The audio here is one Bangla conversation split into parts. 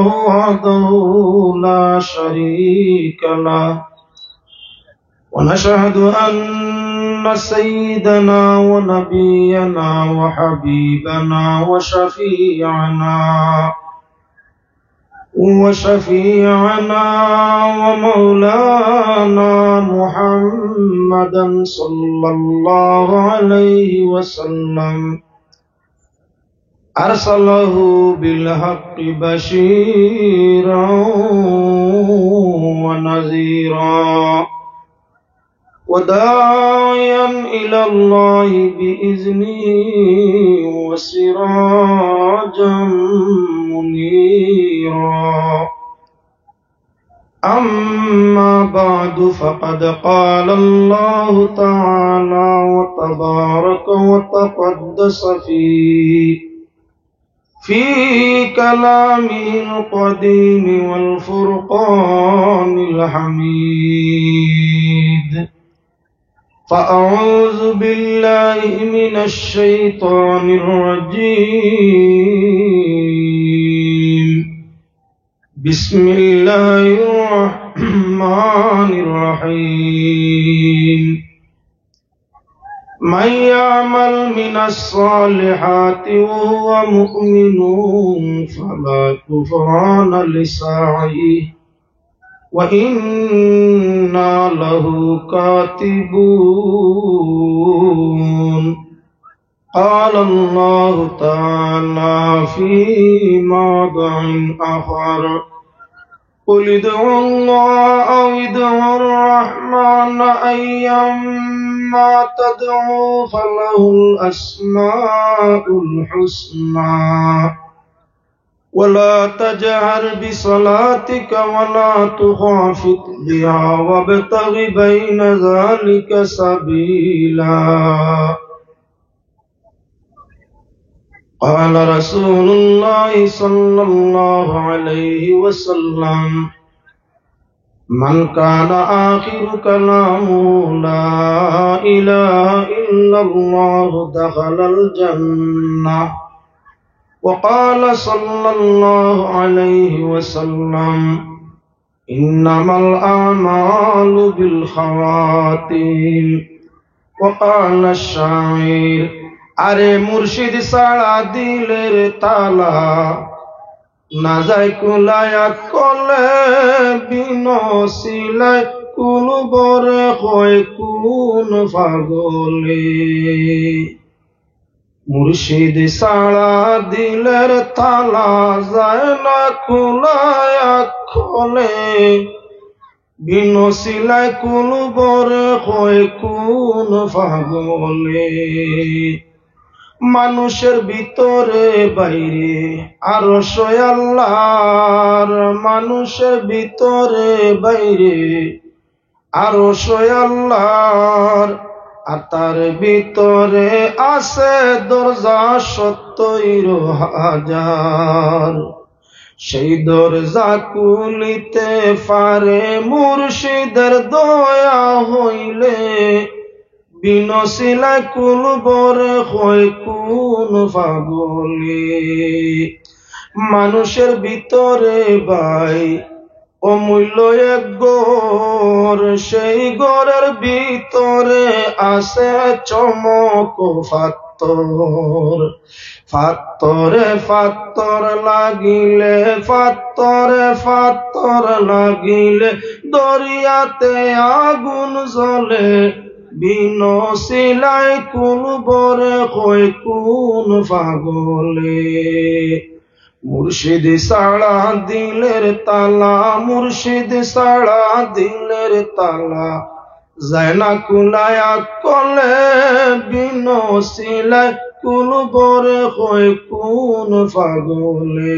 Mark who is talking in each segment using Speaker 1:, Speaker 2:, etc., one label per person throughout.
Speaker 1: وحده لا شريك له ونشهد أن سيدنا ونبينا وحبيبنا وشفيعنا ومولانا محمدا صلى الله عليه وسلم أرسله بالحق بشيرا ونذيرا وداعيا إلى الله بإذنه وسراجا منيرا أما بعد فقد قال الله تعالى وتبارك وتقدس في كلامه القديم والفرقان الحميد فأعوذ بالله من الشيطان الرجيم بسم الله الرحمن الرحيم من يعمل من الصالحات وهو مؤمن فلا كفران لسعيه وإنا له كاتبون قال الله تعالى في موضع آخر قل ادعوا الله أو ادعوا الرحمن أيما تدعوا فله الأسماء الحسنى ولا تجهر بصلاتك ولا تخافت بها وابتغ بين ذلك سبيلا قال رسول الله صلى الله عليه وسلم من كان آخر كلامه لا إله إلا الله دخل الجنة وقال صلى الله عليه وسلم إنما الأعمال بالخواتيم وقال الشاعر আরে মুর্শিদ ছাড়া দিলের তালা না যায় কুলায়া কলে বিনশিলায় কোন বরে হয় কোন পাগলে মুর্শিদ ছাড়া দিলের তালা যায় না কুলায়া কলে বিনশিলায় কোন বরে হয় কোন পাগলে মানুষের ভিতরে বাইরে আরশ আল্লাহর মানুষের ভিতরে বাইরে আরশ আল্লাহর আর তার ভিতরে আছে দরজা ৭০,০০০ সেই দরজা খুলিতে পারে মুর্শিদের দয়া হইলে বিনশিলায় কোন বরে হয় কোন পাগলে মানুষের ভিতরে ভাই অমূল্য এক ঘর সেই ঘরের ভিতরে আছে চমক ফাত্তর ফাত্তরে ফাত্তর লাগিলে ফাত্তরে ফাত্তর লাগিলে দরিয়াতে আগুন জ্বলে বিনশিলায় কোন বরে হয় কোন পাগলে মুর্শিদ ছাড়া দিলের তালা মুর্শিদ ছাড়া দিলের তালা যায় না কুলায়া কলে বিনশিলায় কোন বরে হয় কোন পাগলে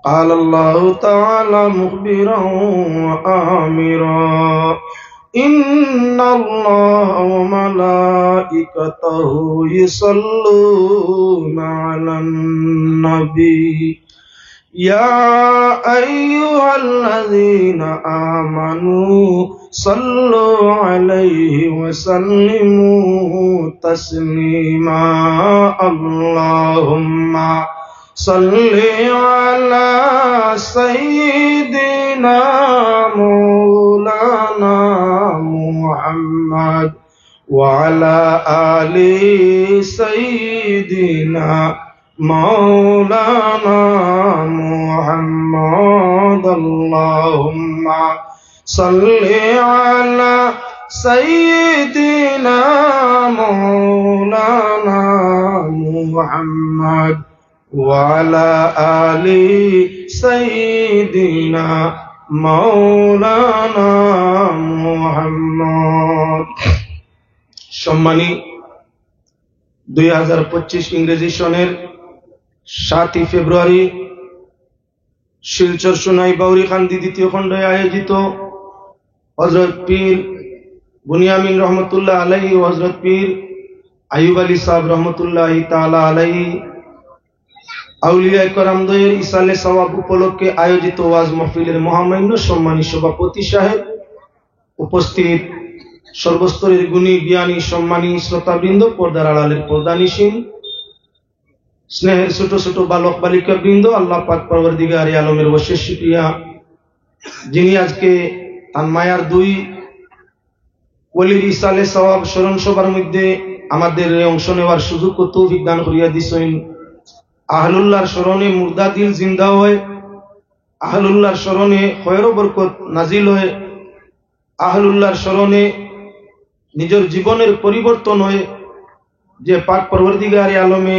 Speaker 1: قال الله تعالى مخبرا وآمرا إن الله وملائكته يصلون على النبي يا أيها الذين آمنوا صلوا عليه وسلموا تسليما اللهم صلي على سيدنا مولانا محمد وعلى آل سيدنا مولانا محمد اللهم صل على سيدنا مولانا محمد وعلى آل سيدنا مولانا محمد। সম্মানী 2025 ইংরেজি সনের 7 ফেব্রুয়ারি শিলচর সোনাই বাউরিকান্দি দ্বিতীয় খণ্ডে আয়োজিত হযরত পীর বুনিয়ামিন রহমতুল্লাহ আলাইহি ও হযরত পীর আইয়ুব আলী সাহেব রহমতুল্লাহি তাআলা আলাইহি আউলিয়া কেরামদের ইসালে সওয়াব উপলক্ষে আয়োজিত ওয়াজ মাহফিলের মহামান্য সম্মানী সভাপতি সাহেব, উপস্থিত সর্বস্তরের গুণী জ্ঞানী সম্মানী শ্রোতাবৃন্দ, পর্দার আড়ালের পর্দানিশীন, স্নেহের ছোট ছোট বালক বালিকা বৃন্দ, আল্লাহ পাক পরওয়ারদিগারে আলমের অশেষ শুকরিয়া যিনি আজকে তার মায়ার 2 ওলির ইসালে সওয়াব স্মরণ সভার মধ্যে আমাদের অংশ নেওয়ার সুযোগ ও তৌফিক দান করিয়া দিছেন। আহলুল্লাহর স্মরণে মুর্দা দিল জিন্দা হয়, আহলুল্লাহর স্মরণে খয়র ও বরকত নাজিল হয়, আহলুল্লাহর স্মরণে নিজের জীবনের পরিবর্তন হয়। যে পাক পরওয়ারদিগারে আলমে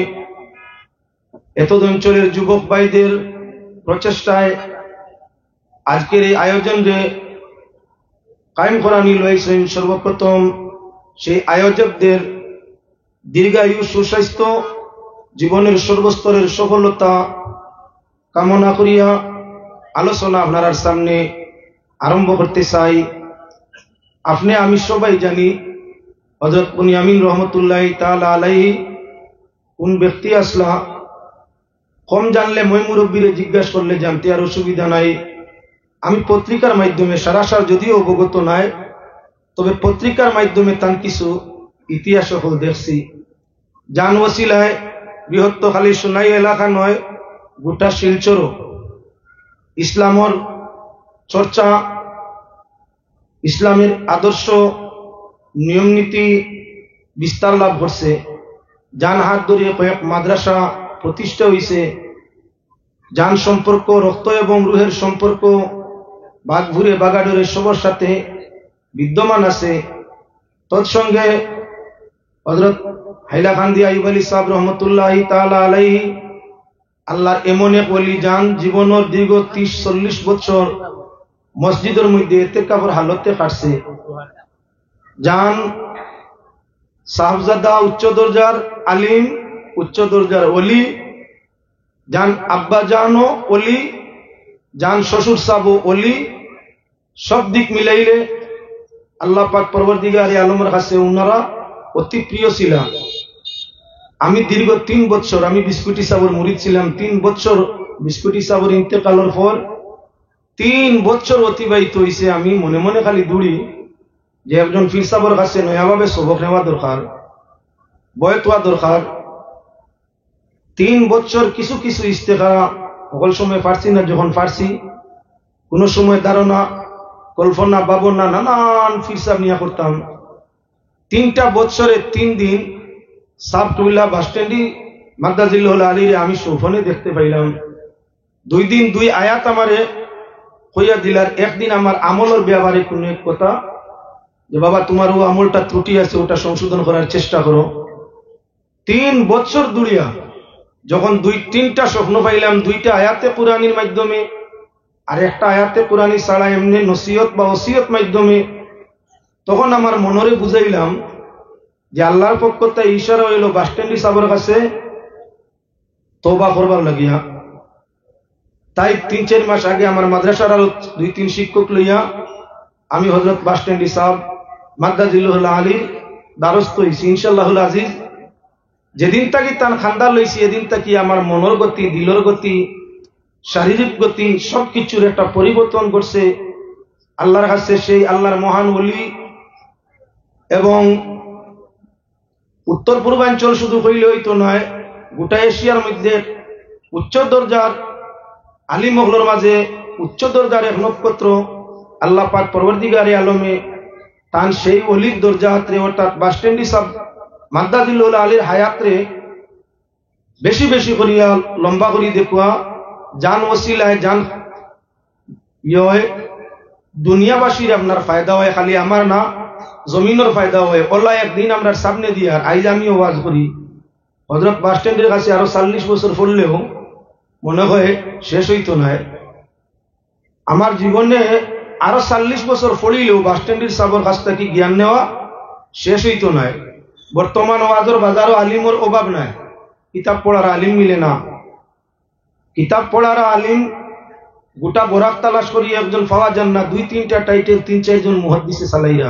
Speaker 1: এত অঞ্চলের যুবক ভাইদের প্রচেষ্টায় আজকের এই আয়োজনে কায়েম করা নিয়েছেন। সর্বপ্রথম সেই আয়োজকদের দীর্ঘায়ু, সুস্বাস্থ্য, জীবনের সর্বস্তরের সফলতা কামনা করিয়া আলোচনা আপনার সামনে আরম্ভ করতে চাই। আপনি আমি সবাই জানি হযরত বুনিয়ামিন রহমতুল্লাহি তাআলা আলাইহি কোন ব্যক্তি আসলা, কম জানলে মই মুরব্বীরে জিজ্ঞাসা করলে জানতে আর অসুবিধা নাই। আমি পত্রিকার মাধ্যমে সারাসার যদিও অবগত নাই, তবে পত্রিকার মাধ্যমে তার কিছু ইতিহাস সকল দেখছি। জান ওসিলায় বৃহত্তর খালি সোনাই এলাকা নয়, গোটা শিলচরও ইসলামর চর্চা, ইসলামের আদর্শ নিয়ম নীতি বিস্তার লাভ করছে। জান হাত ধরে কয়েক মাদ্রাসা প্রতিষ্ঠা হয়েছে। জান সম্পর্ক, রক্ত এবং রুহের সম্পর্ক বাঘভুরে বাগাডোরে সবার সাথে বিদ্যমান আছে। তৎসঙ্গে হযরত হাইলাকান্দি আইয়ুব আলী সাহেব রহমতুল্লাহি তাআলা আলাইহি আল্লাহর এমন এক ওলি, জান জীবনের দীর্ঘ 30-40 বছর মসজিদের মধ্যে ইতিকাফের হালতে কাটছে। জান সাহেবজাদা উচ্চ দরজার আলিম, উচ্চ দরজার ওলি, জান আব্বা জানও ওলি, জান শ্বশুর সাহেবও ওলি। সব দিক মিলাইলে আল্লাহ পাক পরওয়ারদিগারে আলমের কাছে ওনারা অতি প্রিয় ছিলেন। আমি দীর্ঘ 3 বছর আমি বিস্কুটি সাহেবের মুরিদ ছিলাম। 3 বছর বিস্কুটি সাহেবের ইন্তেকালের পর 3 বছর অতিবাহিত হয়েছে। আমি মনে মনে খালি দৌড়ি যে একজন পীর সাহেবের কাছে নয়াভাবে সবক নেওয়া দরকার, বয়ত হওয়া দরকার। 3 বছর কিছু কিছু ইস্তেখারা সকল সময় পারছি না, যখন পারছি কোন সময় ধারণা, কল্পনা, ভাবনা নানান পীর সাহেব নিয়ে করতাম। 3টা বছরে 3 দিন সাবটুল্লাহ বাস স্ট্যান্ডি মাদ্দাজিল্লাহুল আলীরে আমি সৌফনে দেখতে পাইলাম। 2 দিন 2 আয়াত আমারে কইয়া দিলার। একদিন আমার আমলের ব্যাপারে কোন এক কথা, যে বাবা তোমার ও আমলটা ত্রুটি আছে, ওটা সংশোধন করার চেষ্টা করো। 3 বছর দুড়িয়া যখন 2-3টা স্বপ্ন পাইলাম, 2টা আয়াতে কুরআনির মাধ্যমে আর একটা আয়াতে কুরআনি ছাড়া এমনি নসিহত বা ওসিয়ত মাধ্যমে, তখন আমার মনরে বুঝাইলাম যে আল্লাহর পক্ষ থেকে ইশারা হইল বাস স্ট্যান্ডি সাহেবের কাছে তওবা করবার লাগিয়া। তাই 3-4 মাস আগে আমার মাদ্রাসার আরো 2-3 শিক্ষক লইয়া আমি হযরত বাস স্ট্যান্ডি সাহেব মাদ্দাজিল্লাহুল আলীর দ্বারস্থ হইছি ইনশাআল্লাহুল আজিজ। যেদিন তাকি তার খান্দার লইছি, এদিন তাকি আমার মনের গতি, দিলের গতি, শারীরিক গতি সবকিছুর একটা পরিবর্তন করছে। আল্লাহর কাছে সেই আল্লাহর মহান ওলি এবং উত্তর পূর্বাঞ্চল শুধু হইলে হইতো নয়, গোটা এশিয়ার মধ্যে উচ্চ দরজার আলিম মহলের মাঝে উচ্চ দরজার এক নক্ষত্র আল্লাহ পাক পরবর্তীকারে আলমে তান সেই অলির দরজাত্রে অর্থাৎ বাসস্ট্যান্ডি সাব মাদ্দাজিল্লুল আলীর হায়াত্রে বেশি বেশি করিয়া লম্বা করি দেখুয়া জান ওসিলায় জান ইয়ে দুনিয়াবাসীর আপনার ফায়দা হয়, খালি আমার না জমিনের ফায়দা হয়। ওলা একদিন আমরা সামনে দিয়ে আর আইজ আমি ওয়াজ করি হজরত বাস স্ট্যান্ডের কাছে আরো 40 বছর পড়লেও মনে হয় শেষ হইতো না। আমার জীবনে আরো 40 বছর পড়িলেও বাস স্ট্যান্ডের সাবর কাছ থেকে জ্ঞান নেওয়া শেষ হইতো না। বর্তমান ওয়াজর বাজারও আলিমর অভাব নাই, কিতাব পড়ার আলিম মিলে না। কিতাব পড়ার আলিম গোটা বরাক তালাশ করি একজন পাওয়া যান না। 2-3টা টাইটেল 3-4 জন মুহাদ্দিসে চালাইয়া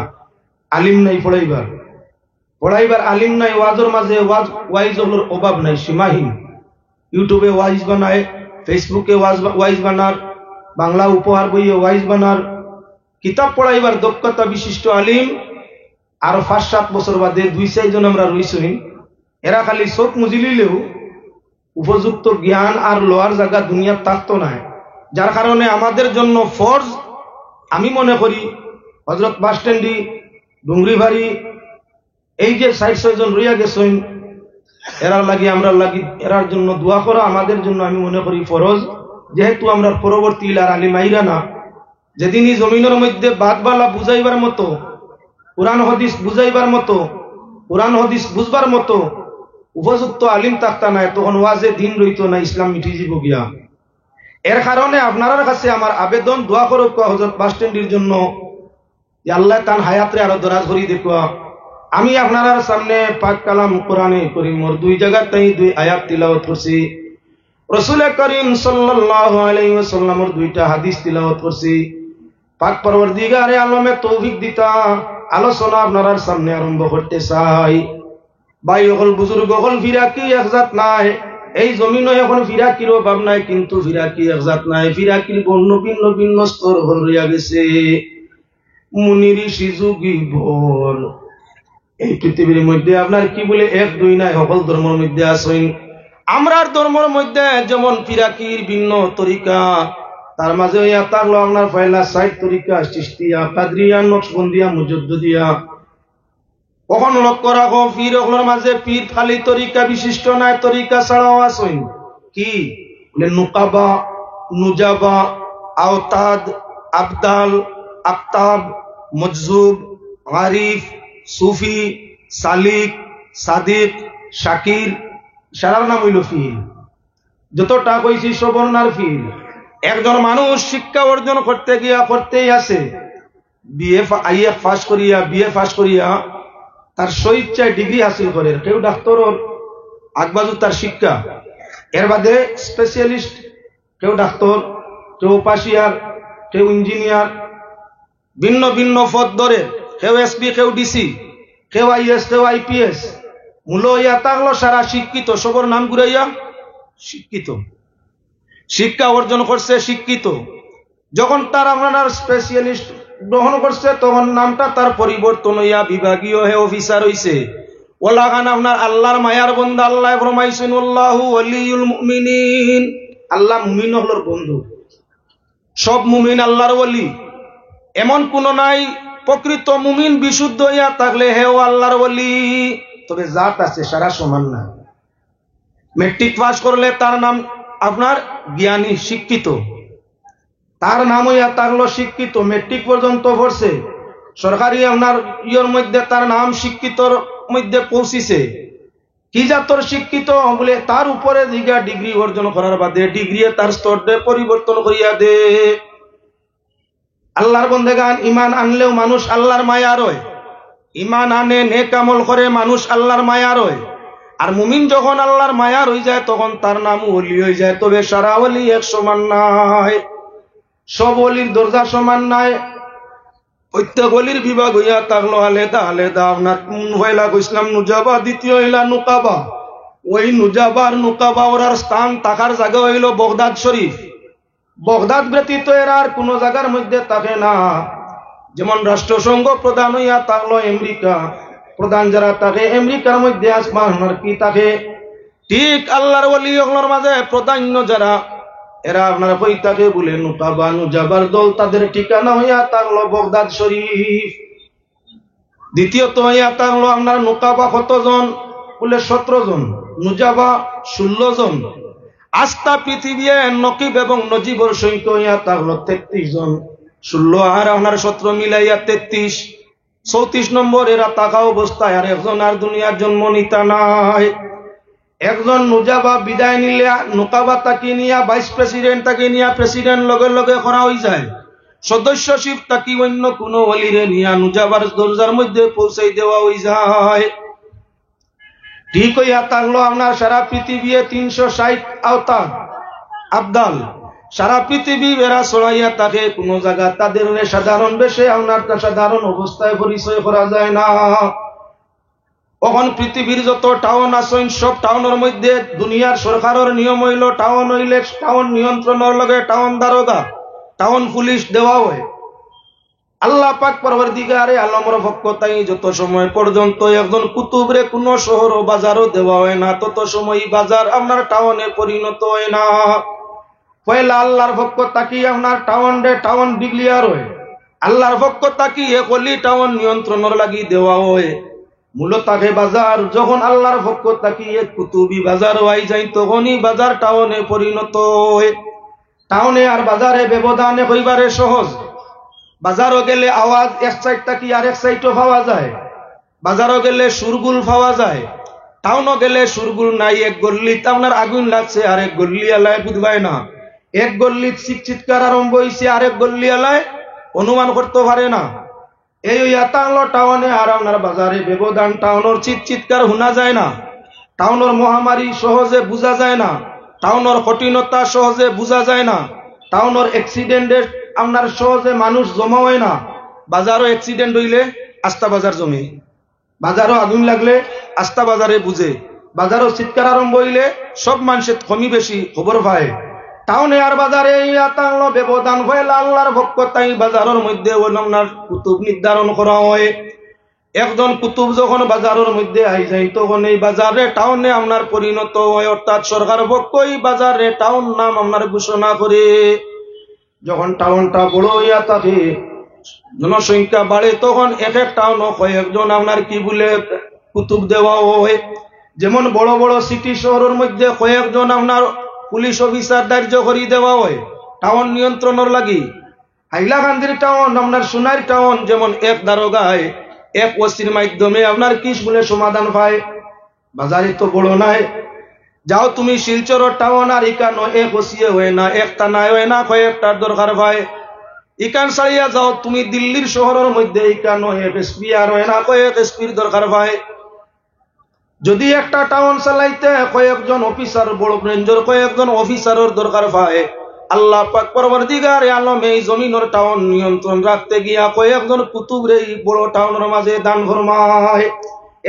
Speaker 1: আলিম নাই পড়াইবার আলিম নাই। ওয়াজের মাঝে ওয়াইজগুলোর অভাব নাই, সীমাহীন। ইউটিউবে ওয়াইজ বানায়, ফেসবুকে ওয়াইজ বানার, বাংলা উপহার বইয়ে ওয়াইজ বানার। কিতাব পড়াইবার দক্ষতা বিশিষ্ট আলিম আরো 5-7 বছর বাদে 2-4 জন আমরা রইছি। এরা খালি চোখ মুজিলিলেও উপযুক্ত জ্ঞান আর লোয়ার জায়গা দুনিয়ার থাকতো না। যার কারণে আমাদের জন্য ফরজ, আমি মনে করি হজরত বাস স্ট্যান্ডি ডুংরিবাড়ি এই যে 60-6 জন রইয়া গেছেন, এরার লাগি আমরা লাগি এরার জন্য দোয়া করা আমাদের জন্য আমি মনে করি ফরজ। যেহেতু আমরা পরবর্তী ইলার আলিম আইরা না, যেদিনই জমিনের মধ্যে বাদবালা বুঝাইবার মতো, কোরআন হাদিস বুঝাইবার মতো, কোরআন হাদিস বুঝবার মতো উপযুক্ত আলিম থাকতা নাই, তখন ওয়াজে দিন রইতো না, ইসলাম মিটি যাব গিয়া। এর কারণে আপনার কাছে আমার আবেদন, দোয়া করুক হযরত বাস স্ট্যান্ডের জন্য, যে আল্লাহ তান হায়াতে আরো দরাজ করি দেখুয়া। আমি আপনার সামনে পাক কালাম কোরআনে করিমর 2 জায়গাতেই 2 আয়াত তিলাওয়াত করছি। রাসূল করিম সাল্লাল্লাহু আলাইহি ওয়াসাল্লামের 2টা হাদিস তিলাওয়াত করছি। পাক পরওয়ারদিগারে আলমে তৌফিক দিতা আলোচনা আপনার সামনে আরম্ভ করতে চাই। ভাই হল বুজুর্গ হল, ফিরাকি একজাত নাই। এই জমিনে এখন ফিরাকির অভাব নাই, কিন্তু ফিরাকি একজাত নাই। ফিরাকির বর্ণ ভিন্ন ভিন্ন স্তর হল রইয়া গেছে। মুনির সিজুগি ভোর এই পৃথিবীর মধ্যে আপনার কি বলে 1-2 নাই, সকল ধর্মের মধ্যে আছেন। আমরার ধর্মের মধ্যে যেমন ফিরাকির ভিন্ন তরিকা, তার মাঝে থাকলো আপনার পয়লা 60 তরিকা, চিশতিয়া, কাদরিয়া, নকশবন্দিয়া, মুজাদ্দিদিয়া। কখন লক্ষ্য রাখো, পীর ওগুলোর মাঝে পীর খালি তরিকা বিশিষ্ট নাই, তরিকা ছাড়াও আছেন। কি বলে? নুকাবা, নুজাবা, আওতাদ, আবদাল, আফতাব, মজজুব, আরিফ, সুফি, সালিক, সাদিক, শাকির, সারার নাম হইল ফিল। যতটা কইছি সবর্ণার ফিল। একজন মানুষ শিক্ষা অর্জন করতে গিয়া করতেই আছে, আইএফ পাস করিয়া, বিএ পাস করিয়া তার স্বইচ্ছায় ডিগ্রি হাসিল করে। কেউ ডাক্তার আগবাজু তার শিক্ষা, এর বাদে স্পেশালিস্ট, কেউ ডাক্তার, কেউ পাশিয়ার, কেউ ইঞ্জিনিয়ার, ভিন্ন ভিন্ন পদ ধরে, কেউ এসপি, কেউ ডিসি, কেউ আইএস, কেউ আইপিএস। মূল ইয়া থাকলো সারা শিক্ষিত, সবর নাম ঘুরাইয়া শিক্ষিত, শিক্ষা অর্জন করছে শিক্ষিত। যখন তার আপনার স্পেশালিস্ট গ্রহণ করছে, তখন নামটা তার পরিবর্তন হইয়া বিভাগীয় হে অফিসার হইছে। ওলা খান আপনার আল্লাহর মায়ার বন্ধু। আল্লাহ ফরমাইছেন আল্লাহু ওয়ালিউল মুমিনিন, আল্লাহ মুমিন হলোর বন্ধু। সব মুমিন আল্লাহর ওলি এমন কোন নাই। প্রকৃত মুমিন বিশুদ্ধ হইয়া থাকলে হেও আল্লাহর ওলি, তবে জাত আছে সারা সমান না। মেট্রিক পাস করলে তার নাম আপনার জ্ঞানী, শিক্ষিত, তার নাম হইয়া থাকলো শিক্ষিত। মেট্রিক পর্যন্ত পড়ছে, সরকারি আপনার ইয়ের মধ্যে তার নাম শিক্ষিতর মধ্যে পৌঁছিছে। কি জাতর শিক্ষিত বলে? তার উপরে দিঘা ডিগ্রি অর্জন করার বাদে ডিগ্রি তার স্তরে পরিবর্তন করিয়া দে। আল্লাহর বন্দেগান, ইমান আনলেও মানুষ আল্লাহর মায়া রয়। ইমান আনে, নেক আমল করে, মানুষ আল্লাহর মায়া রয়। আর মুমিন যখন আল্লাহর মায়া হয়ে যায়, তখন তার নাম ওলি হয়ে যায়। তবে সারা ওলি এক সমান নাই, সব ওলির দরজা সমান নাই। প্রত্যেক ওলির বিভাগ হইয়া থাকলো আলেদা আলেদা। আপনার পয়লা কইসলাম নুজাবা, দ্বিতীয় হইলা নুকাবা। ওই নুজাবার নুকাবা ওরার স্থান থাকার জায়গা হইল বগদাদ শরীফ। বগদাদ ব্যতীত এর আর কোন জায়গার মধ্যে থাকে না। যেমন রাষ্ট্রসংঘ প্রধান হইয়া থাকলো আমেরিকা, প্রধান যারা থাকে আমেরিকার মধ্যে আসমান কি থাকে? ঠিক আল্লাহর ওলি ওগুলোর মাঝে প্রাধান্য যারা, এরা আপনারা কইতাকে বলে নুকাবা নুজাবার দল, তাদের ঠিকানা হইয়া থাকলো বগদাদ শরীফ। দ্বিতীয়ত হইয়া থাকলো আপনার নুকাবা কতজন বলে 17 জন, নুজাবা 16 জন। আস্থা পৃথিবী নকিব এবং নজিবর সংখ্যা হইয়া থাকলো 33 জন। 16 আর আপনার 17 মিলাইয়া 33, 34 নম্বর এরা থাকা অবস্থায় আর একজন আর দুনিয়ার জন্ম নিতা নাই। একজন নুজাবা বিদায় নিলে নুকাবা তাকে নিয়ে ভাইস প্রেসিডেন্ট, তাকে নিয়ে প্রেসিডেন্ট লগে লগে করা হয়ে যায়। সদস্যশিপ তাকে অন্য কোন ওলিরে নিয়ে নুজাবার দরজার মধ্যে পৌঁছাই দেওয়া হয়ে যায়। ঠিক হইয়া থাকলো আপনার সারা পৃথিবী 360 আওতাদ আবদাল, সারা পৃথিবী এরা ছড়াইয়া থাকে। কোন জায়গা তাদের সাধারণ বেশে আপনার সাধারণ অবস্থায় পরিচয় করা যায় না। তখন পৃথিবীর যত টাউন আছেন সব টাউনের মধ্যে দুনিয়ার সরকারের নিয়ম হইল টাউন হইলে টাউন নিয়ন্ত্রণের লগে টাউন দারোগা, টাউন পুলিশ দেওয়া হয়। আল্লাহ পাক পরবর্তীকারে আলমর পক্ষ তাই যত সময় পর্যন্ত একজন কুতুবরে কোন শহর ও বাজারও দেওয়া হয় না, তত সময় বাজার আপনার টাউনে পরিণত হয় না। পয়লা আল্লাহর পক্ষ তাকি আপনার টাউন ডিক্লিয়ার হয়। আল্লাহর পক্ষ তাকি একলি টাউন নিয়ন্ত্রণের লাগি দেওয়া হয়। মূলত বাজার যখন আল্লাহর পক্ষ তাকি এক কুতুবি বাজার হয়ে যায়, তখনই বাজার টাউনে পরিণত হয়। টাউনে আর বাজারে ব্যবধানে হইবারে সহজ। বাজারও গেলে আওয়াজ এক সাইড থাকি আর এক সাইডও পাওয়া যায়, বাজারও গেলে সুরগুল পাওয়া যায়। টাউনও গেলে সুরগুল নাই, এক গল্লিত আপনার আগুন লাগছে আর এক গল্লি এলায় বুঝবাই না, এক গল্লিত চিৎকার আরম্ভ হয়েছে আর এক গল্লি এলায় অনুমান করতে পারে না। এই তাহলো টাউনে আর আপনার বাজারে ব্যবধান। টাউনের চিৎকার শোনা যায় না, টাউনের মহামারী সহজে বোঝা যায় না, টাউনের কঠিনতা সহজে বোঝা যায় না, টাউনের অ্যাক্সিডেন্টের আপনার সহজে মানুষ জমা হয় না। বাজারও অ্যাক্সিডেন্ট হইলে আস্থা বাজার জমে, বাজারও আগুন লাগলে আস্থা বাজারে বুঝে, বাজারও চিৎকার আরম্ভ হইলে সব মানুষের কমি বেশি খবর পায়। টাউনে আর বাজারে ব্যবধান হইলে আল্লাহর পক্ষ তাই বাজারের মধ্যে আপনার কুতুব নির্ধারণ করা হয়। একজন কুতুব যখন বাজারের মধ্যে আই যায়, তখন এই বাজারে টাউনে আপনার পরিণত হয়, অর্থাৎ সরকার পক্ষই বাজারে টাউন নাম আপনার ঘোষণা করে। যখন টাউনটা বড় হইয়া থাকে, জনসংখ্যা বাড়ে, তখন এক এক টাউন কয়েকজন আপনার কি বলে কুতুব দেওয়া হয়। যেমন বড় বড় সিটি শহরের মধ্যে কয়েকজন আপনার পুলিশ অফিসার দার্য করে দেওয়া হয় টাউন নিয়ন্ত্রণের লাগি। হাইলাকান্দির টাউন আপনার সোনার টাউন, যেমন এক দারোগায় এক ওসির মাধ্যমে আপনার কি বলে সমাধান পায়। বাজারে তো বড় নাই, যাও তুমি শিলচর টাউন আর ইকানো এক ওসিয়ে হয় না, এক থানায় হয় না, কয়েকটার দরকার পায়। ইকান ছাড়িয়া যাও তুমি দিল্লির শহরের মধ্যে, ইকানো এক এসপি আর হয় না, কয়েক এসপির দরকার পায়। যদি একটা টাউন চালাইতে কয়েকজন অফিসার, বড় রেঞ্জের কয়েকজন অফিসারের দরকার পায়, আল্লাহ পাক পরবর্তীকার আলম এই জমিনের টাউন নিয়ন্ত্রণ রাখতে গিয়া কয়েকজন কুতুবরে এই বড় টাউনের মাঝে দান ফরমায়।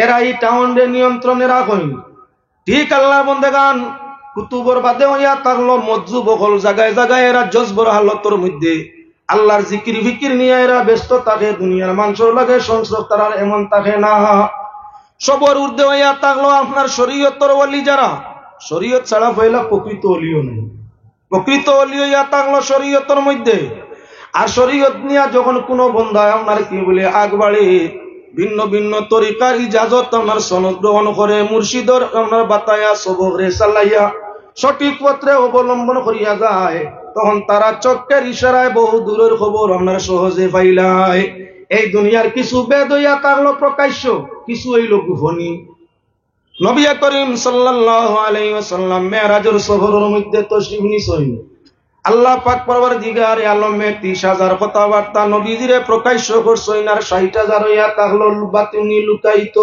Speaker 1: এরা এই টাউনরে নিয়ন্ত্রণে রাখেন। ঠিক আল্লাহ বন্দেগান কুতুবর বাদে হইয়া থাকলো মজ্জু বকল জায়গায় জায়গায় এরা জজবর হালতর মধ্যে আল্লাহর জিকির ফিকির নিয়ে এরা ব্যস্ত থাকে। দুনিয়ার মানুষের লাগে সংস্রব তারা এমন থাকে না। সবর ঊর্ধ্বে হইয়া থাকলো আপনার শরীয়তর ওলি, যারা শরীয়ত ছাড়া হইলা প্রকৃত অলিও নেই। প্রকৃত অলি হইয়া থাকলো শরীয়তর মধ্যে। আর শরীয়ত নিয়ে যখন কোনো বন্ধা আপনার কি বলে আগ বাড়ে, ভিন্ন ভিন্ন তরিকার ইজাজত আপনার সনদ গ্রহণ করে, মুর্শিদর আপনার বাতায়া সবরে চালাইয়া সঠিক পত্রে অবলম্বন করিয়া যায়, তখন তারা চক্কের ইশারায় বহু দূরের খবর আপনার সহজে পাইলায়। এই দুনিয়ার কিছু বেদ হইয়া থাকলো প্রকাশ্য, কিছু হইল গোপনী। নবী করিম সাল্লাল্লাহু আলাইহি ওয়াসাল্লাম মেরাজের সফরের মধ্যে তশরিফ নিছেন। আল্লাহ পাক পরবর্তীকার আলমে 30,000 কথাবার্তা নবীজিরে প্রকাশ্য করছেন, আর 60,000 হইয়া থাকলো বাতুনি লুকাইত।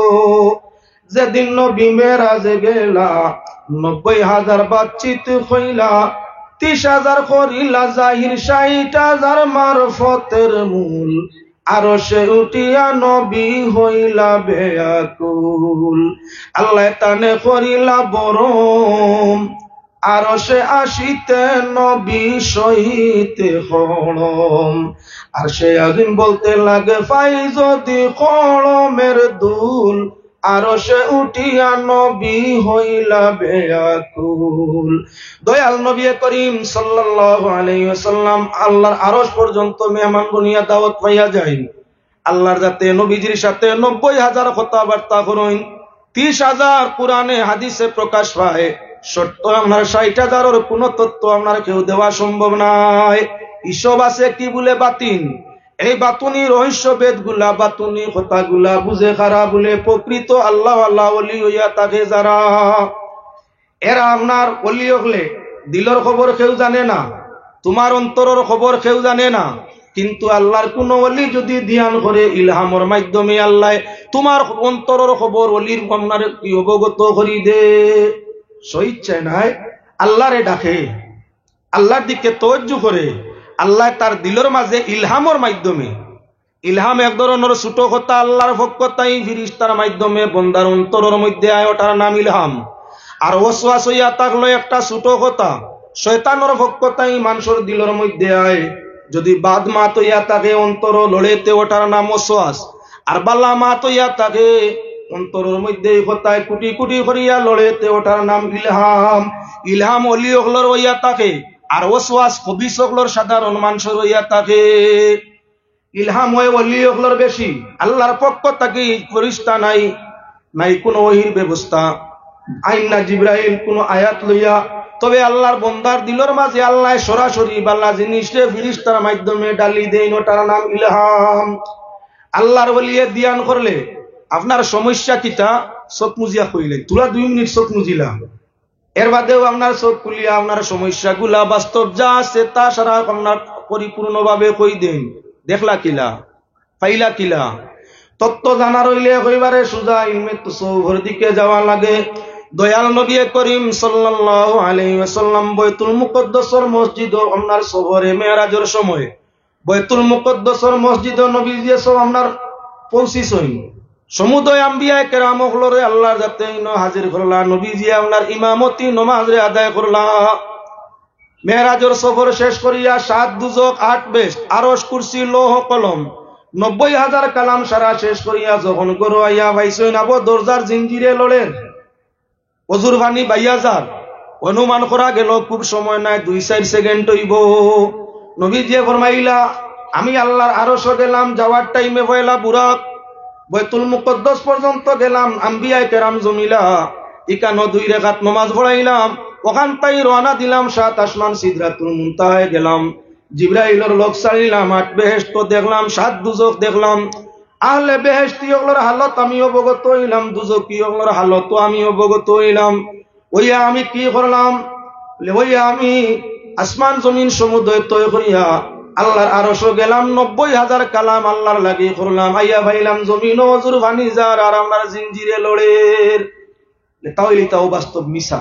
Speaker 1: যেদিন নবী মেরাজে গেলা 90,000 বাতচিত হইলা, 30,000 করিলা জাহির, 60,000 মারফতের মূল। আরশে উঠিয়া নবী হইলা বেয়াকুল, আল্লাহ তানে করিলা বরম, আরশে আসিতে নবী সহিতে হরম। আর সে একদিন বলতে লাগে, পাই যদি কলমের দুল, আরশে উঠিয়া নবী হইলা বেয়াকুল। দয়াল নবী করিম সাল্লাল্লাহু আলাইহি ওয়াসাল্লাম আল্লাহর আরশ পর্যন্ত মেহমান বনিয়া দাওয়াত পাইয়া যায়। আল্লাহর যাতে নবীজির সাথে 90,000 কথাবার্তা করেন, 30,000 কোরআনে হাদিসে প্রকাশ পায়, সত্য আপনার 60,000 কোন তত্ত্ব আপনার কেউ দেওয়া সম্ভব নয়। ইসব আছে কি বলে বাতিন। এই বাতুনি রহস্য বেদ গুলা, বাতুনি কথা গুলা বুঝে খারা বলে প্রকৃত আল্লাহ আল্লাহ ওলি হইয়া থাকে যারা, এরা আপনার ওলি হলে দিলর খবর কেউ জানে না, তোমার অন্তরের খবর কেউ জানে না। কিন্তু আল্লাহর কোন ওলি যদি ধ্যান করে ইলহামর মাধ্যমে আল্লাহ তোমার অন্তরের খবর ওলির আপনার কি অবগত করি দে। স্বইচ্ছায় নাই আল্লাহরে ডাকে, আল্লাহর দিকে তওয়াজ্জু করে, আল্লাহ তার দিলের মাঝে ইলহামর মাধ্যমে, ইলহাম এক ধরনের ছোট কথা আল্লাহর পক্ষ তাই ফিরিস্তার মাধ্যমে বন্দার অন্তরের মধ্যে আয়, ওটার নাম ইলহাম। আর ওয়াসওয়াস হইয়া থাকলো একটা ছোট কথা শয়তানের পক্ষ তাই মানুষের দিলের মধ্যে আয়, যদি বাদ মাত হইয়া থাকে অন্তর লড়েতে, ওটার নাম ওয়াসওয়াস। আর বালা মাত হইয়া থাকে অন্তরের মধ্যে কথায় কুটি কুটি করিয়া লড়েতে, ওটার নাম ইলহাম। ইলহাম অলি হলর হইয়া থাকে, আর ওয়াসওয়াস কবি সকলর সাধারণ মানুষের হইয়া থাকে। ইলহাম হয় ওলি হলর বেশি, আল্লাহর পক্ষ থেকে ফেরেশতা নাই, নাই কোনো ওহির ব্যবস্থা, আইন না জিবরাইল কোনো আয়াত লইয়া, তবে আল্লাহর বন্দার দিলের মাঝে আল্লাহ সরাসরি বালা জিনিসে ফেরেশতার মাধ্যমে ডালি দেন, ওটার নাম ইলহাম। আল্লাহর ওলিয়ে ধ্যান করলে আপনার সমস্যা কিটা চোখ মুজিয়া কইলে, তোরা 2 মিনিট চোখ মুজিলাম, এর বাদেও আপনার চোখ খুলিয়া আপনার সমস্যা গুলা বাস্তব যা আছে তা সারা আপনার পরিপূর্ণভাবে কই দেন। দেখলা কিলা, পাইলা কিলা, তত্ত্ব জানা রইলে কইবারে সুজা ইলমে তাসাউফের দিকে যাওয়া লাগে। দয়াল নবী করিম সাল্লাল্লাহু আলাইহি ওয়াসাল্লাম বাইতুল মুকদ্দাসের মসজিদ আপনার সফরে মেরাজের সময় বাইতুল মুকদ্দাসের মসজিদ নবীজি সব আপনার পৌঁছিছেন। সমুদয় আম্বিয়া কেরাম হলরে আল্লাহর যাতে হাজির করলা, নবীজি আপনার ইমামতি নমাজে আদায় করলা। মেরাজের সফর শেষ করিয়া 7 দুজক 8 বেশ আরশ কুরসি লৌহ কলম 90,000 কালাম সারা শেষ করিয়া যখন করো আইয়া ভাইসইন আবো দরজার জিঞ্জিরে লড়ের অজুর ভানি বাইয়া যার অনুমান করা গেল খুব সময় নাই, 2-4 সেকেন্ড হইব। নবীজি ফরমাইলা আমি আল্লাহর আরশ গেলাম, যাওয়ার টাইমে পয়লা বুরাক বাইতুল মুকদ্দাস পর্যন্ত গেলাম, আম্বিয়া কেরাম জমিলা ইকানো 2 রাকাত নামাজ পড়াইলাম, ওখান তাই রওনা দিলাম 7 আসমান সিদরাতুল মুনতাহায় গেলাম, জিবরাইলের লোক ছাড়িলাম, 8 বেহেশত দেখলাম, 7 দুজক দেখলাম। আহলে বেহেশতি ওগুলোর হালত আমি অবগত হইলাম, দুজকি ওগুলোর হালত আমি অবগত হইলাম। ওইয়া আমি কি করলাম, ওইয়া আমি আসমান জমিন সমুদ্র তয় করিয়া আল্লাহর আরশ গেলাম, 90,000 কালাম আল্লাহর লাগি করলাম, আইয়া ভাইলাম জমিন অজুর ভানি যার আর আমার জিঞ্জিরে লড়ের। তাহলে তাও বাস্তব মিশা।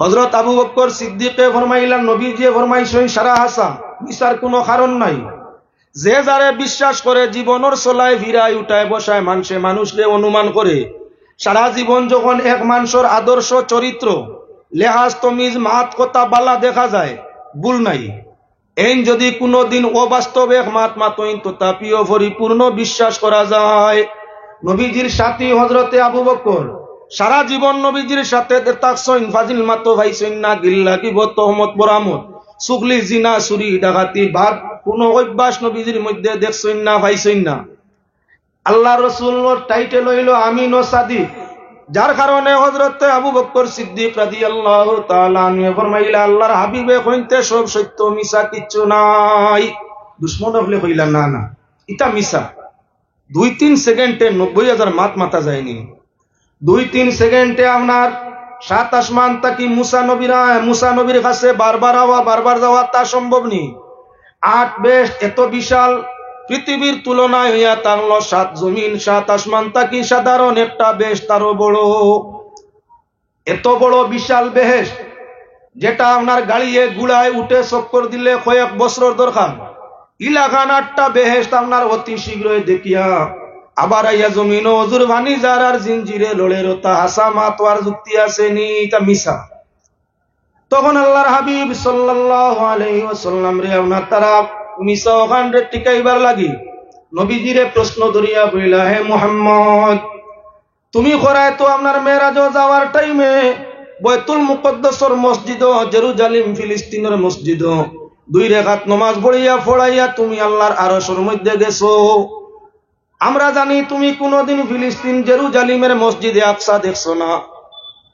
Speaker 1: হযরত আবু বকর সিদ্দিকে ফরমাইলেন নবীজি ফরমাইছেন সারা হাসা, মিশার কোনো কারণ নাই। যে যারে বিশ্বাস করে জীবনের চলায় ভিড়ায় উঠায় বসায় মানুষকে অনুমান করে, সারা জীবন যখন এক মানুষের আদর্শ চরিত্র লেহাজ তমিজ মাত কথা বালা দেখা যায়, ভুল নাই। এন যদি কোনদিন অবাস্তব এক মাত মাতইন তো তাপিও পরিপূর্ণ বিশ্বাস করা যায়। নবীজির সাথী হযরতে আবু বকর সারা জীবন নবীজির সাথে তাকসইন ফাজিল মাতো ভাইসইন না, গিল্লা কিবত তহমত বরামত সুগলি জিনা চুরি ডাকাতি বাদ কোন অভ্যাস নবীজির মধ্যে দেখছইন না, ভাইসইন না। আল্লাহ রাসূলের টাইটেল হইল আমিন ও সাদিক, যার কারণে হযরত আবু বকর সিদ্দিক রাদিয়াল্লাহু তাআলা আনহু ফরমাইলা আল্লাহর হাবিবে কইতে সব সত্য, মিছা কিচ্ছু নাই। দুশমন হলে কইলা না না এটা মিছা। 2-3 সেকেন্ডে 90,000 মাথা যায়নি। 2-3 সেকেন্ডে আপনার 7 আসমান তাকি মুসা নবীর কাছে বারবার যাওয়া তা সম্ভব নি। 8 বেশ এত বিশাল পৃথিবীর তুলনায় হইয়া থাকলো 7 জমিন 7 আসমান তাকি সাধারণ একটা বেশ তারও বড়। এত বড় বিশাল বেহেশ যেটা আপনার গাড়িয়ে গুড়ায় উঠে চক্কর দিলে কয়েক বছর দরকার, ইলাখান 8টা বেহেশ আপনার অতি শীঘ্রই দেখিয়া আবার আইয়া জমিন অজুর ভানি যার আর জিঞ্জিরে লড়ের তা হাসা মাতোয়ার যুক্তি আসেনি, তা মিশা। তখন আল্লাহর হাবিব সাল্লাল্লাহু আলাইহি ওয়াসাল্লাম রে আপনার তারা মিশা ওখান রে টিকাইবার লাগি নবীজিরে প্রশ্ন ধরিয়া বইলা, হে মুহাম্মদ তুমি করায় তো আপনার মেরাজ যাওয়ার টাইমে বাইতুল মুকদ্দাসের মসজিদ জেরুজালেম ফিলিস্তিনের মসজিদ 2 রাকাত নামাজ পড়াইয়া তুমি আল্লাহর আরশের মধ্যে গেছো। আমরা জানি তুমি কোনোদিন ফিলিস্তিন জেরুজালেমের মসজিদে আকসা দেখছো না।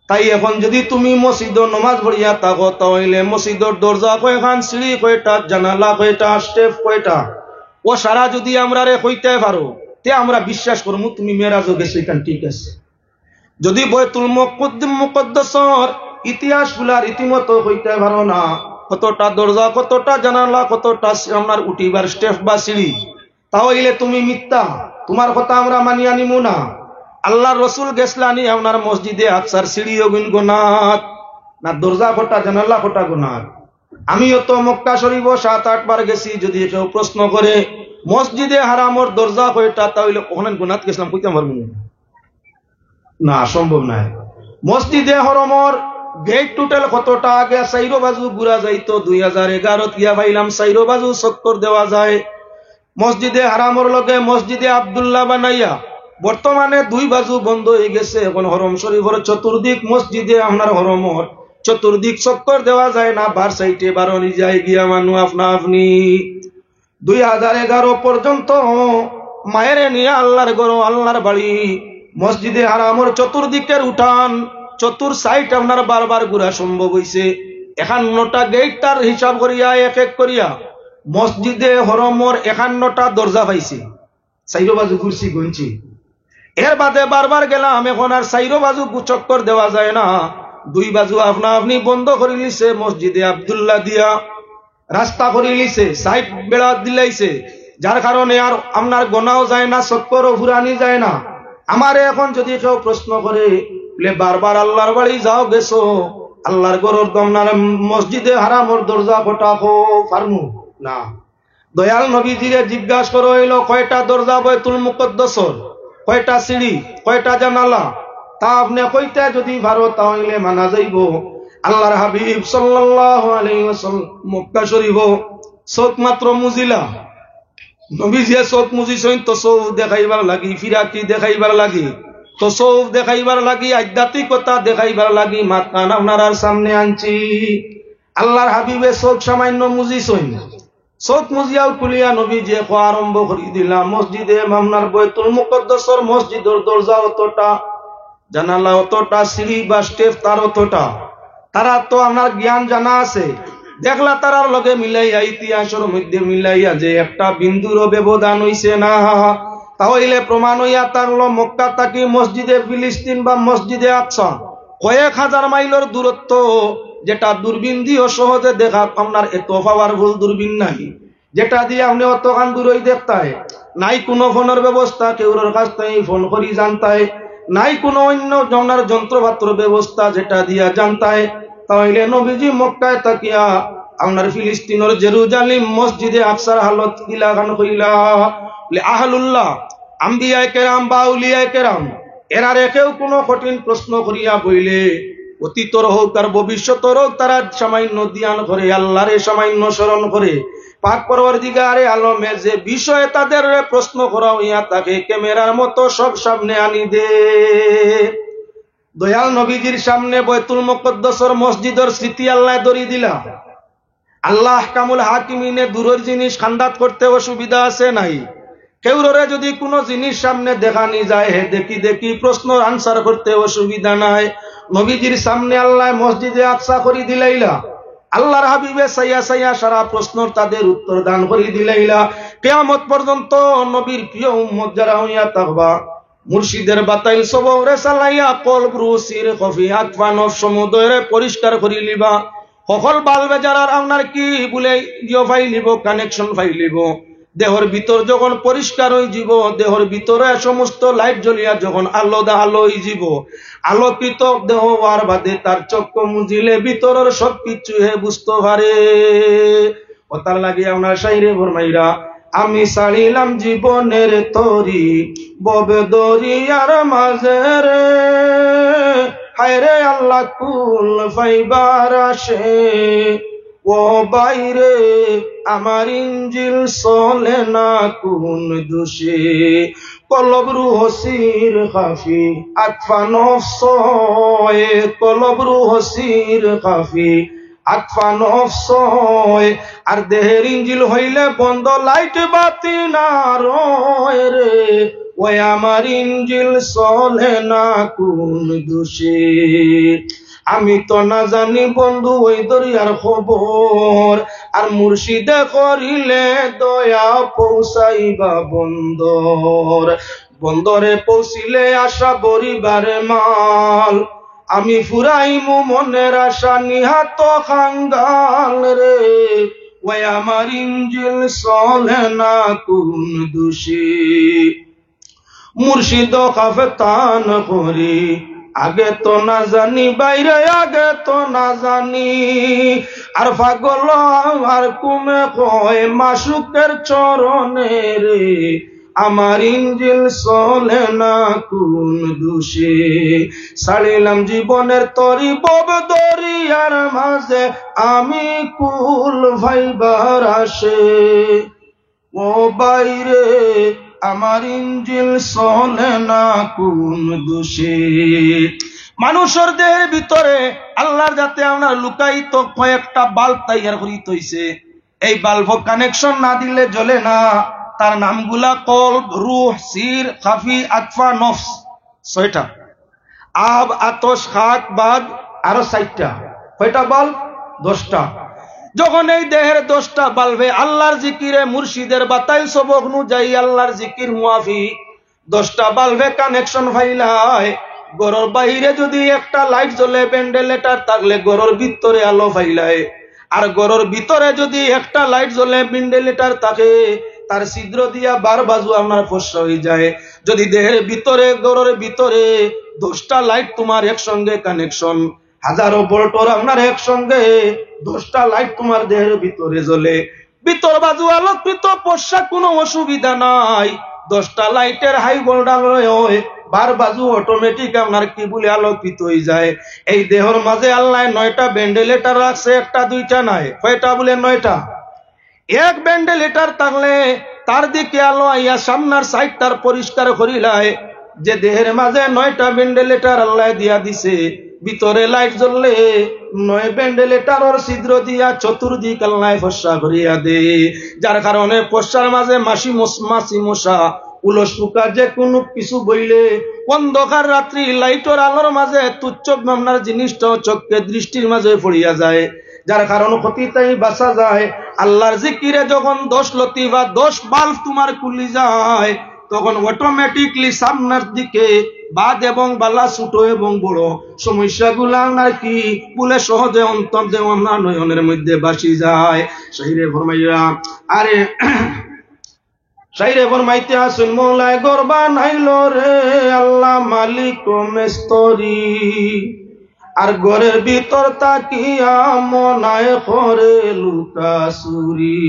Speaker 1: তাই এখন যদি তুমি মসজিদ নামাজ পড়িয়া থাকো তাহলে মসজিদের দরজা কয়খান, সিঁড়ি কয়টা, জানালা কয়টা, স্টেপ কয়টা, ও সারা যদি আমরা কইতে পারো তে আমরা বিশ্বাস করবো তুমি মেরাজও গেছো। এখান ঠিক আছে। যদি বাইতুল মুকদ্দাসের ইতিহাস গুলার রীতিমতো হইতে পারো না, কতটা দরজা, কতটা জানালা, কতটা আপনার উঠিবার স্টেপ বা সিঁড়ি, তাহলে তুমি মিথ্যা, তোমার কথা আমরা মানিয়া নিমু না। আল্লাহর রসুল গেছলানি আপনার মসজিদে আকসার সিঁড়িও গুনাত না, দরজা কটা, জানালা কটা গুনাত। আমিও তো মক্কা শরীফ 7-8 বার গেছি। যদি কেউ প্রশ্ন করে মসজিদে হারামর দরজা কয়টা, তাহলে ওখানে গুনাত গেছিলাম কইতে পারবো না, সম্ভব নাই। মসজিদে হরমর গেট টোটাল কতটা, আগে 4 বাজু ঘুরা যাইতো, 2011 গিয়া পাইলাম 4 বাজু চক্কর দেওয়া যায়। মসজিদে হারামর লগে মসজিদে আব্দুল্লাহ বানাইয়া বর্তমানে 2 বাজু বন্ধ হয়ে গেছে। এখন হরম শরীফের চতুর্দিক মসজিদে আপনার হরমর চতুর্দিক চক্কর দেওয়া যায় না, বার সাইটে বারণি যায় গিয়া মানু আপনা আপনি। 2011 পর্যন্ত মায়ের নিয়ে আল্লাহর ঘর, আল্লাহর বাড়ি মসজিদে হারামর চতুর্দিকের উঠান, চতুর সাইট আপনার বারবার ঘুরা সম্ভব হয়েছে। 51টা গেট তার হিসাব করিয়া এক এক করিয়া মসজিদে হরমর 51টা দরজা পাইছে। 4 বাজু ঘুরছি গুনছি, এর বাদে বারবার গেলাম। এখন আর 4 বাজু চক্কর দেওয়া যায় না, 2 বাজু আপনা আপনি বন্ধ করে লিছে। মসজিদে আব্দুল্লাহ দিয়া রাস্তা করে লিছে, সাইড বেড়া দিলাইছে, যার কারণে আর আপনার গোনাও যায় না, চক্করও ঘুরানি যায় না। আমারে এখন যদি কেউ প্রশ্ন করে বারবার আল্লাহর বাড়ি যাও গেছো, আল্লাহর ঘরের আপনার মসজিদে হারামর দরজা কটা পারমু না। দয়াল নবীজিরে জিজ্ঞাসা করো হইল কয়টা দরজা বাইতুল মুকদ্দাসের, কয়টা সিঁড়ি, কয়টা জানালা, তা আপনি কইতে যদি পারো তাহলে মানা যাইব। আল্লাহর হাবিব সাল্লাল্লাহু আলাইহি ওয়াসাল্লাম মক্কা শরীফ চোখ মাত্র মুজিলা, নবীজি চোখ মুজিছেন তো চোখ দেখাইবার লাগি, ফিরাকি দেখাইবার লাগি, তো চোখ দেখাইবার লাগি, আধ্যাত্মিকতা দেখাইবার লাগি মাকান আপনার সামনে আনছি। আল্লাহর হাবিবে চোখ সামান্য মুজিছেন, চোখ মুজিয়াও খুলিয়া নবীজি আরম্ভ করে দিলাম। মসজিদে আপনার বাইতুল মুকদ্দাসের মসজিদের দরজা অতটা, জানালা অতটা, সিঁড়ি বা স্টেপ তার অতটা। তারা তো আপনার জ্ঞান জানা আছে, দেখলা তারার লগে মিলাইয়া, ইতিহাসের মধ্যে মিলাইয়া যে একটা বিন্দুরও ব্যবধান হইছে না, তাহলে প্রমাণ হইয়া থাকলো মক্কা থাকি মসজিদে ফিলিস্তিন বা মসজিদে আকসা কয়েক হাজার মাইলের দূরত্ব, যেটা দূরবীন দিয়ে সহজে দেখা আপনার এত পাওয়ারফুল দূরবীন নাই, যেটা দিয়ে আপনি অতখান দূরই দেখতায় নাই। কোনো ফোনের ব্যবস্থা কেউর কাছ থেকে ফোন করি জানতায় নাই, কোনো অন্য আপনার যন্ত্রপাত্র ব্যবস্থা যেটা দিয়া জানতায়। তাহলে নবীজি মক্কায় তাকিয়া আপনার ফিলিস্তিনের জেরুজালেম মসজিদে আকসার হালত কিলাগান কইলা আহলুল্লাহ আম্বিয়ায়ে কেরাম বা আউলিয়ায়ে কেরাম এরা রেখেও কোনো কঠিন প্রশ্ন করিয়া বইলে অতীতর হোক আর ভবিষ্যতর হোক, তারা সামান্য ধ্যান করে, আল্লাহরে সামান্য স্মরণ করে, পাক পরওয়ারদিগারে আলমে যে বিষয়ে তাদের প্রশ্ন করা হইয়া তাকে ক্যামেরার মতো সব সামনে আনি দে। দয়াল নবীজির সামনে বাইতুল মুকদ্দাসের মসজিদের স্মৃতি আল্লাহ ধরি দিলা। আল্লাহ আহকামুল হাকিমিনে দূরের জিনিস খান্দাত করতে অসুবিধা আছে নাই? কেউরে যদি কোনো জিনিস সামনে দেখানি যায়, হে দেখি দেখি প্রশ্নের আনসার করতে অসুবিধা নাই। নবীজির সামনে আল্লাহ মসজিদে আকসা করি দিলাইলা, আল্লাহর হাবিবে সাইয়া সাইয়া সারা প্রশ্নর তাদের উত্তর দান করি দিলাইলা। কিয়ামত পর্যন্ত নবীর প্রিয় উম্মত যারা হইয়া থাকবা, মুর্শিদের বাতাইল সবরে চালাইয়া কলব রুসির কফি আকফানফ সমুদরে পরিষ্কার করি লিবা। সকল বালবে যারা আপনার কি বলে জিও ফাইলিব, কানেকশন ফাইলিব, দেহর ভিতর যখন পরিষ্কার হয়ে যাব, দেহর ভিতরে সমস্ত লাইট জ্বলিয়া যখন আলোদা আলো হয়ে যাব, আলোকিত দেহ আর বাদে তার চক্ষু মুজিলে ভিতরের সবকিছু হে বুঝতে পারে। কথার লাগে আপনার শাইরে ফরমাইরা, আমি সারিলাম জীবনের তরি ববে দরিয়ার মাঝে রে, হায়রে আল্লাহ কুল ফাইবার আসে ও বাইরে আমার ইঞ্জিল চলে না কোন দোষে কলব রুহ সির খাফি আতফা নফস কলব রুহ সির খাফি আতফা নফস আর দেহের ইঞ্জিল হইলে বন্ধ লাইট বাতি না রয় রে ওই আমার ইঞ্জিল চলে না কোন দোষে আমি তো না জানি বন্ধু ওই দরিয়ার খবর আর মুর্শিদে করিলে দয়া পৌঁছাইবা বন্দর বন্দরে পৌঁছিলে আশা বরিবারে মাল আমি ফুরাইমু মনের আশা নিহাত খাঙ্গাল রে ওই আমার ইঞ্জিল চলে না কোন দোষে মুর্শিদ কাফতান করি আগে তো না জানি বাইরে আগে তো না জানি আর পাগল আর কুমে কয় মাসুকের চরণে রে আমার ইঞ্জিল চলে না কোন দোষে ছাড়িলাম জীবনের তরি বব দরিয়ার মাঝে আমি কুল ভাইবার আসে ও বাইরে আমার ইঞ্জিল চলে না কোন দোষে মানুষের দেহের ভিতরে আল্লাহর যাতে আমরা লুকাইত কয়েকটা বাল্ব তৈরি করিতে হইছে এই বাল্ব কানেকশন না দিলে জ্বলে না তার নামগুলা কলব রূহ সির খাফি আতফা নফস 6টা আব আতশ খাক বাদ আরো 4টা কয়টা বাল্ব 10টা যখন এই দেহের 10টা বাল্বে আল্লাহর জিকিরে মুর্শিদের বাতাইল সবক অনুযায়ী আল্লাহর জিকির মুআফিক 10টা বাল্বে কানেকশন ফাইলায় গরর বাইরে যদি একটা লাইট জ্বলে ভেন্টিলেটর থাকলে গরর ভিতরে আলো ফাইলায় আর গরর ভিতরে যদি একটা লাইট জ্বলে ভেন্টিলেটর থাকে তার ছিদ্র দিয়া বার বাজু আপনার ফসা হয়ে যায় যদি দেহের ভিতরে গরর ভিতরে 10টা লাইট তোমার একসঙ্গে কানেকশন হাজারো ভোল্টর আপনার একসঙ্গে 10টা লাইট তোমার দেহের ভিতরে জ্বলে ভিতর বাজু আলোকিত পশা কোনো অসুবিধা নাই 10টা লাইটের হাই ভোল্টেজ হয় বার বাজু অটোমেটিক আপনার কি বলে আলোকিত হয়ে যায় এই দেহের মাঝে আল্লাহ 9টা ভেন্টিলেটর রাখছে একটা দুইটা নাই কয়টা বলে 9টা এক ভেন্টিলেটর থাকলে তার দিকে আলো আইয়া সামনের সাইডটার পরিষ্কার করিলায় যে দেহের মাঝে 9টা ভেন্টিলেটর আল্লাহ দিয়া দিছে ভিতরে লাইট জ্বললে 9 ভেন্টিলেটরের ছিদ্র দিয়া চতুর্দিক আল্লাহ ফসা করিয়া দে যার কারণে পশ্চার মাঝে মাছি মশা উলস পোকা যে কোনো কিছু বইলে অন্ধকার রাত্রি লাইটের আলোর মাঝে তুচ্ছ মামনার জিনিসটা চোখকে দৃষ্টির মাঝে পড়িয়া যায় যার কারণ ক্ষতিটাই বাঁচা যায় আল্লাহর জিকিরে যখন 10 লতি বা 10 বাল্ব তোমার খুলি যায় তখন অটোমেটিকলি সামনের দিকে বাদ এবং বালা ছোট এবং বড় সমস্যাগুলা নাকি বলে সহজে অন্তর দেও আমরা নয়নের মধ্যে বাসি যায় শাইরে ফরমাইয়া আরে শাইরে ফরমাইতে আসুন মৌলায় গরবা নাইল রে আল্লাহ মালিক মেস্তরি আর ঘরের ভিতর তাকিয়া মনায় করে লুকা চুরি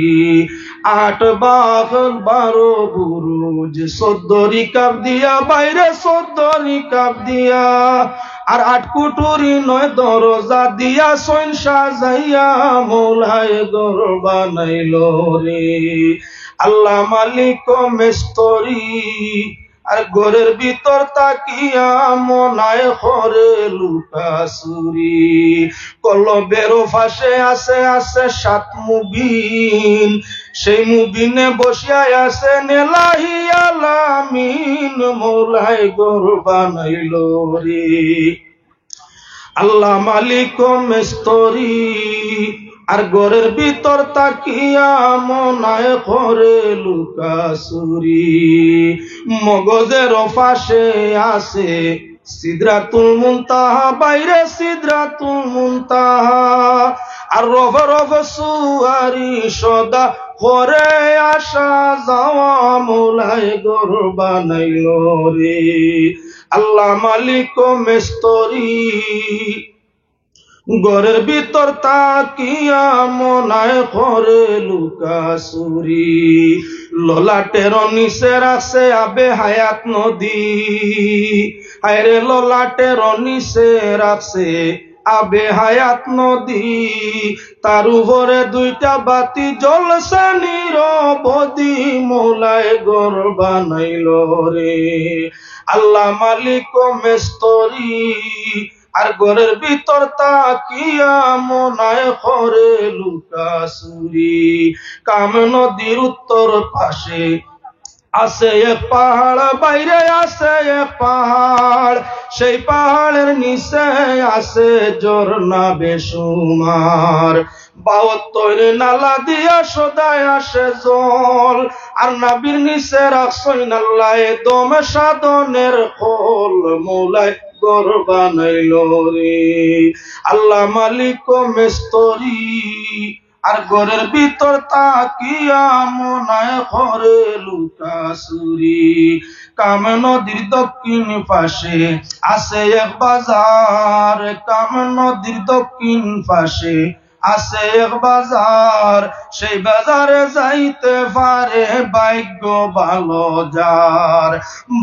Speaker 1: 8 বাঘ 12 বুরুজ 14 রিকাব দিয়া বাইরে 14 রিকাব দিয়া আর 8 কুটুরি 9 দরজা দিয়া সৈন সাজাইয়া মৌলায় ঘর বানাইল রে আল্লাহ মালিক মেস্তরি আর ঘরের ভিতর তাকিয়া মনায় করে লুকা চুরি কলবের ফাঁসে আছে 7 মুবিন সেই মুবিনে বসিয়ায় আছে নেলাহি আলামিন মৌলায় ঘর বানাইল রে আল্লাহ মালিক মেস্তরি আর ঘরের ভিতর তাকিয়া মনায় করে লুকা চুরি মগজের ফাঁসে আছে সিদরাতুল মুনতাহা বাইরে সিদরাতুল মুনতাহা আর রব রব সুয়ারি সদা করে আসা যাওয়া মৌলায় ঘর বানাইল রে আল্লাহ মালিক মেস্তরি ঘরের ভিতর তাকিয়া মনায় করে লুকা চুরি ললাটের নিচে রাখছে আবে হায়াত নদী আরে ললাটের নিচে রাখছে আবে হায়াত নদী, তার উপরে দুইটা বাতি জ্বলছে নিরবধি, মৌলায় ঘর বানাইল রে। আল্লাহ মালিক ও মেস্তরি, আর ঘরের ভিতর তাকিয়া মনায় করে লুকাসুরি। কাম নদীর উত্তর পাশে আছে এক পাহাড়, বাইরে আছে এক পাহাড়, সেই পাহাড়ের নিচে আছে ঝর্ণা বেসুমার। ৭২ নালা দিয়া সদায় আসে জল, আর নাবির নিচে রাখছেন আল্লাহ দম সাধনের খোল, মৌলায় ঘর বানাইল রে। আল্লাহ মালিক ও মেস্তরি, আর ঘরের ভিতর তাকিয়া মনায় করে লুকাসুরি। কাম নদীর দক্ষিণ পাশে আছে এক বাজার, কাম নদীর দক্ষিণ পাশে আছে এক বাজার, সেই বাজারে যাইতে পারে ভাগ্য ভালো যার।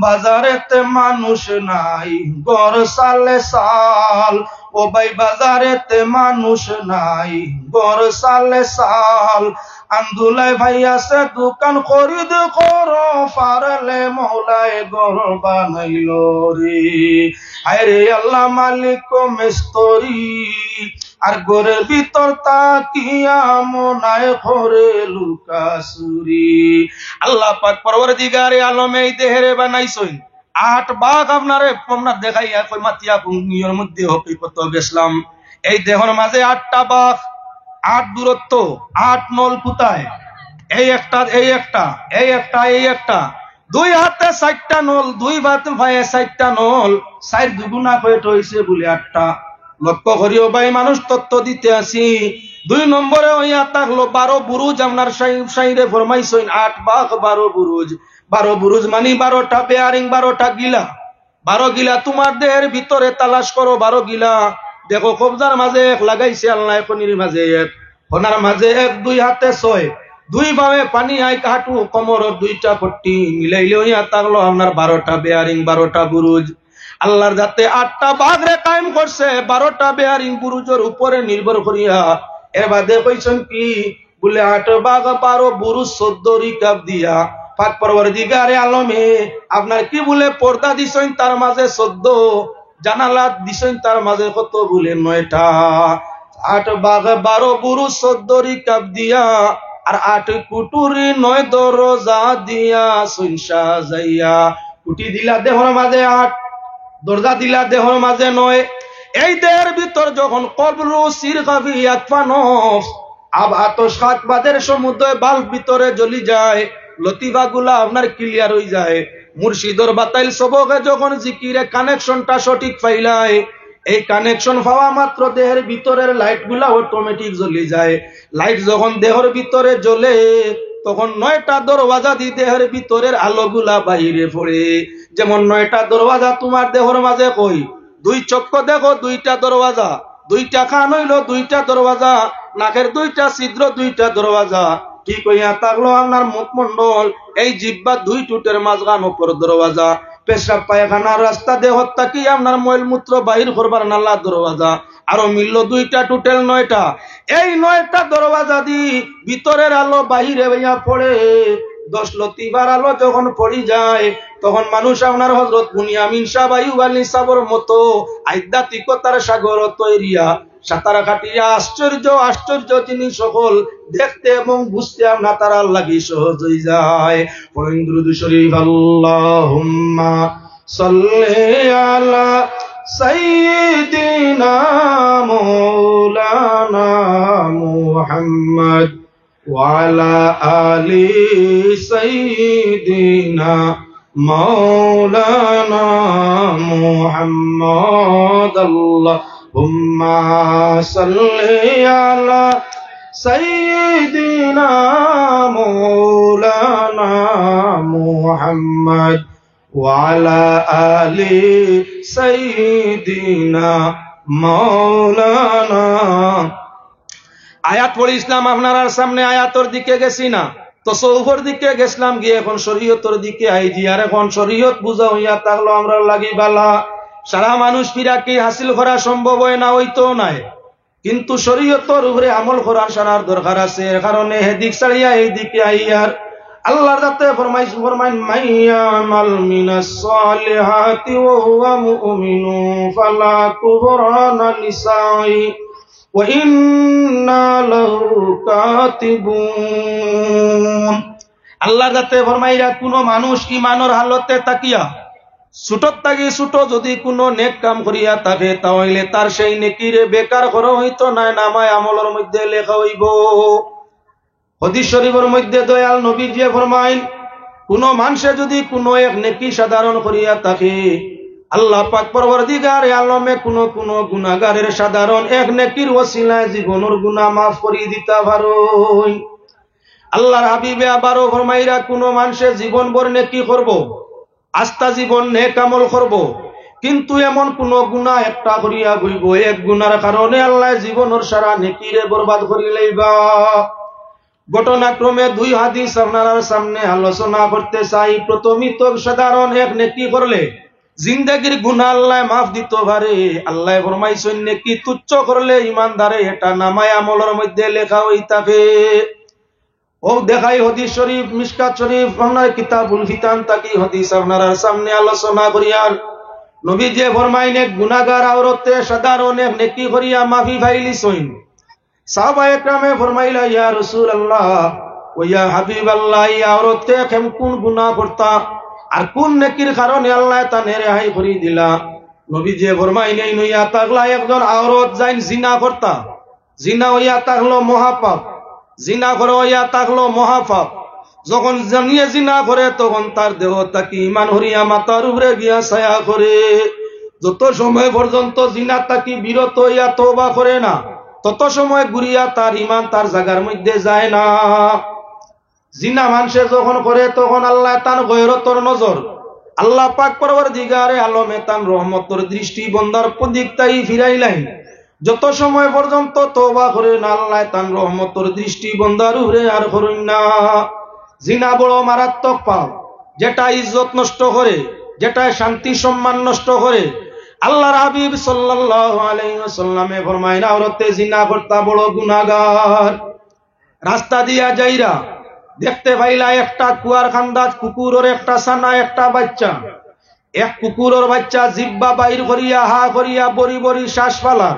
Speaker 1: বাজারেতে মানুষ নাই, ঘর সালে সাল, ও ভাই বাজারেতে মানুষ নাই, ঘর সালে সাল। আন্দুলাই ভাই আছে দোকান খরিদ করো, পারলে মৌলায় ঘর বানাইল রে। আরে আল্লাহ মালিক ও মেস্তরি, আর ঘরের ভিতর তাকিয়া মনায় করে লুকাসুরি। আল্লাহ পাক পরওয়ারদিগারে আলম এই দেহেরে বানাইছেন ৮ ভাগ। আপনার দেখাইয়া কই মাতিয়া কুনিয়র মধ্যে হকিকত বেসলাম। এই দেহর মাঝে ৮টা ভাগ, ৮ দূরত্ব, ৮ নল কোথায়? এই একটা, এই একটা, এই একটা, এই একটা। 2 হাতে 4টা নল, 2 হাতে ভাইয়ে 4টা নল, 4 দুগুণা কয়টা হইছে বলে 8টা। লক্ষ্য করিও ভাই, মানুষ তত্ত্ব দিতে আসি। 2 নম্বরে হইয়া থাকলো 12 বুরুজ। আপনার সাইরে ফরমাইছেন 8 ভাগ 12 বুরুজ। 12 বুরুজ মানে 12টা বেয়ারিং, 12টা গিলা। 12 গিলা তোমার দেহের ভিতরে তালাশ করো। 12 গিলা দেখো, কবজার মাঝে 1 লাগাইছে আল্লাহ, কনির মাঝে 1, হোনার মাঝে 1, 2 হাতে 6, 2 ভাবে পানি আই কাটু, কোমর 2টা পট্টি মিলাইলে হইয়া থাকলো আপনার 12টা বেয়ারিং, 12টা বুরুজ। আল্লাহর যাতে 8টা ভাগরে কায়েম করছে 12টা বেয়ারিং বুরুজের উপরে নির্ভর করিয়া। এর বাদে কইছেন কি বলে 8 ভাগ 12 বুরুজ 14 রিকাব দিয়া পাক পরওয়ারদিগারে আলমে আপনার কি বলে পর্দা দিছেন তার মাঝে 14, জানালা দিছেন তার মাঝে কত বলে 9টা। 8 ভাগ 12 বুরুজ 14 রিকাব দিয়া, আর 8 কুটুরি 9 দরজা দিয়া সইনসা যাইয়া। কুটি দিলা দেহর মাঝে 8, দরজা দিলা দেহর মাঝে 9। এই দেহের ভিতর যখন কবরু সিরগাবি আতফানফ আবাতস খাতবাদের সমুদ্রে বাল্ব ভিতরে জ্বলি যায়, লতিফা গুলা আপনার ক্লিয়ার হয়ে যায়। মুর্শিদর বাতাইল সবকে যখন জিকিরে কানেকশনটা সঠিক পাইলাই, এই কানেকশন পাওয়া মাত্র দেহের ভিতরের লাইট গুলা অটোমেটিক জ্বলি যায়। লাইট যখন দেহের ভিতরে জ্বলে, তখন 9টা দরওয়াজা দিয়ে দেহের ভিতরের আলোগুলা বাইরে পড়ে। যেমন 9টা দরওয়াজা তোমার দেহের মাঝে কই, 2 চক্র দেখো 2টা দরওয়াজা, 2টা কান হইল 2টা দরওয়াজা, নাকের 2টা ছিদ্র 2টা দরওয়াজা। কি কইয়া থাকলো আপনার মুখমন্ডল, এই জিহ্বা 2 টুটের মাঝখান উপর দরওয়াজা। পেশাব পায়খানার রাস্তা দেহত থাকি আপনার ময়ল মূত্র বাহির করবার নালা দরওয়াজা। আরো মিলল 2টা টোটাল 9টা। এই 9টা দরওয়াজা দি ভিতরের আলো বাহিরে হইয়া পড়ে। 10 লতিফার আলো যখন পড়ি যায়, তখন মানুষ আপনার হযরত বুনিয়ামিন সাহেব আইয়ুব আলী সাহেবের মতো আধ্যাত্মিকতার সাগর তৈরিয়া সাঁতার কাটিয়া আশ্চর্য আশ্চর্য জিনিস সকল দেখতে এবং বুঝতে আপনার তারা লাগি সহজ হয়ে যায়। পড়েন দুরূদ শরীফ, আল্লাহুম্মা সাল্লি আলা সাইয়্যিদিনা মাওলানা মুহাম্মদ ওয়া আলা আলি সাইয়্যিদিনা মাওলানা মুহাম্মদ। আল্লাহুম্মা সাল্লি আলা সাইয়্যিদিনা মাওলানা মুহাম্মদ ওয়া আলা আলি সাইয়্যিদিনা মাওলানা। আয়াত পড়ে ইসলাম আপনার সামনে আয়াতর দিকে গেছি না, তো সৌফর দিকে গেছিলাম, গিয়ে এখন শরীয়তের দিকে আইজি। আর এখন শরীয়ত বুঝা হইয়া থাকলো আমরা লাগি বালা। সারা মানুষ ফিরা কি হাসিল করা সম্ভব হয় না, হইতো নাই, কিন্তু শরীয়তের উপরে আমল করার সারার দরকার আছে। এর কারণে হেদিক ছাড়িয়া এই দিকে আইয়ার আল্লাহর যাতে ফরমাইন মাইয়ামাল মিনাস সালিহাতি ওয়া হুয়া মুমিনু ফালা কুবরানা লিসাই ওয়া ইন্না লাহু কাতিবুন। আল্লাহর যাতে ফরমাইরা কোন মানুষ ঈমানের হালতে তাকিয়া ছোট থাকি ছোট যদি কোনো নেক কাম করিয়া থাকে তাহলে তার সেই নেকিরে বেকার করা হইতো না, নামায় আমলের মধ্যে লেখা হইব। হাদিস শরীফের মধ্যে দয়াল নবী যে ফরমাইন কোন মানুষে যদি কোনো এক নেকি সাধারণ করিয়া থাকে আল্লাহ পাক পরবর্তীকার আলমে কোন গুনাহগারের সাধারণ এক নেকির ওসিলায় জীবনের গুনাহ মাফ করিয়ে দিতে পারেন। আল্লাহর হাবিবে আবারও ফরমাইরা কোন মানুষে জীবন ভর নেকি করব, আস্থা জীবন নেক আমল করব, কিন্তু এমন কোন গুনাহ একটা করিয়া হইব এক গুনার কারণে আল্লাহ জীবনের সারা নেকিরে বরবাদ করি লইবা। ঘটনাক্রমে দুই হাদিস আপনার সামনে আলোচনা করতে চাই। প্রথমই তো সাধারণ এক নেকি করলে জিন্দেগির গুনাহ আল্লাহ মাফ দিতে পারে। আল্লাহ ফরমাইছেন নেকি তুচ্ছ করলে ইমানদারে এটা নামায় আমলের মধ্যে লেখা হই থাকে। ও দেখাই হাদিস শরীফ মিশকাত শরীফ আপনার কিতাবুল ফিতান তাকি হাদিস আপনার সামনে আলোচনা করিয়ার নবী যে ফরমাইন এক গুনাহগার আওরতে সাধারণ এক নেকি করিয়া মাফি ফাইলিছেন। সাহাবায়ে কেরামে ফরমাইলা ইয়া রাসূলুল্লাহ ওয়া ইয়া হাবিবাল্লাহ, এই আওরতে কোন গুনাহ করতা আর কোন নেকির কারণে আল্লাহ তানে রেহাই করে দিলা? নবী যে ফরমাইলেন ইয়া তাগলা একজন আওরত যাইন জিনা করতা, জিনা হইয়া তাগলো মহাপাপ, জিনা করে হইয়া তাগলো মহাপাপ। যখন জানিয়ে জিনা করে তখন তার দেহ তাকে ঈমান হরিয়া মাথার উপরে গিয়া ছায়া করে। যত সময় পর্যন্ত জিনা তাকে বিরত হইয়া তওবা করে না তত সময় ঘুরিয়া তার ঈমান তার জায়গার মধ্যে যায় না। জিনা মানুষে যখন করে তখন আল্লাহ তার গয়রতর নজর আল্লাহ পাক পরবর্তীকারে আলমে তার রহমতের দৃষ্টি বন্দার প্রদিক তাই ফিরাইলেন। যত সময় পর্যন্ত তওবা করে না আল্লাহ তার রহমতের দৃষ্টি বন্দার উপরে আর করেন না। জিনা বড় মারাত্মক পাপ, যেটা ইজ্জত নষ্ট করে, যেটা শান্তি সম্মান নষ্ট করে। আল্লাহর হাবিব সাল্লাল্লাহু আলাইহি ওয়াসাল্লামে ফরমায় আওরতে জিনা করতা বড় গুনাহগার। রাস্তা দিয়া যাইরা দেখতে পাইলা একটা কুয়ার খান্দাত কুকুরের একটা ছানা একটা বাচ্চা, এক কুকুরের বাচ্চা জিব্বা বাইর করিয়া হা করিয়া বড়ি বড়ি শ্বাস ফালা।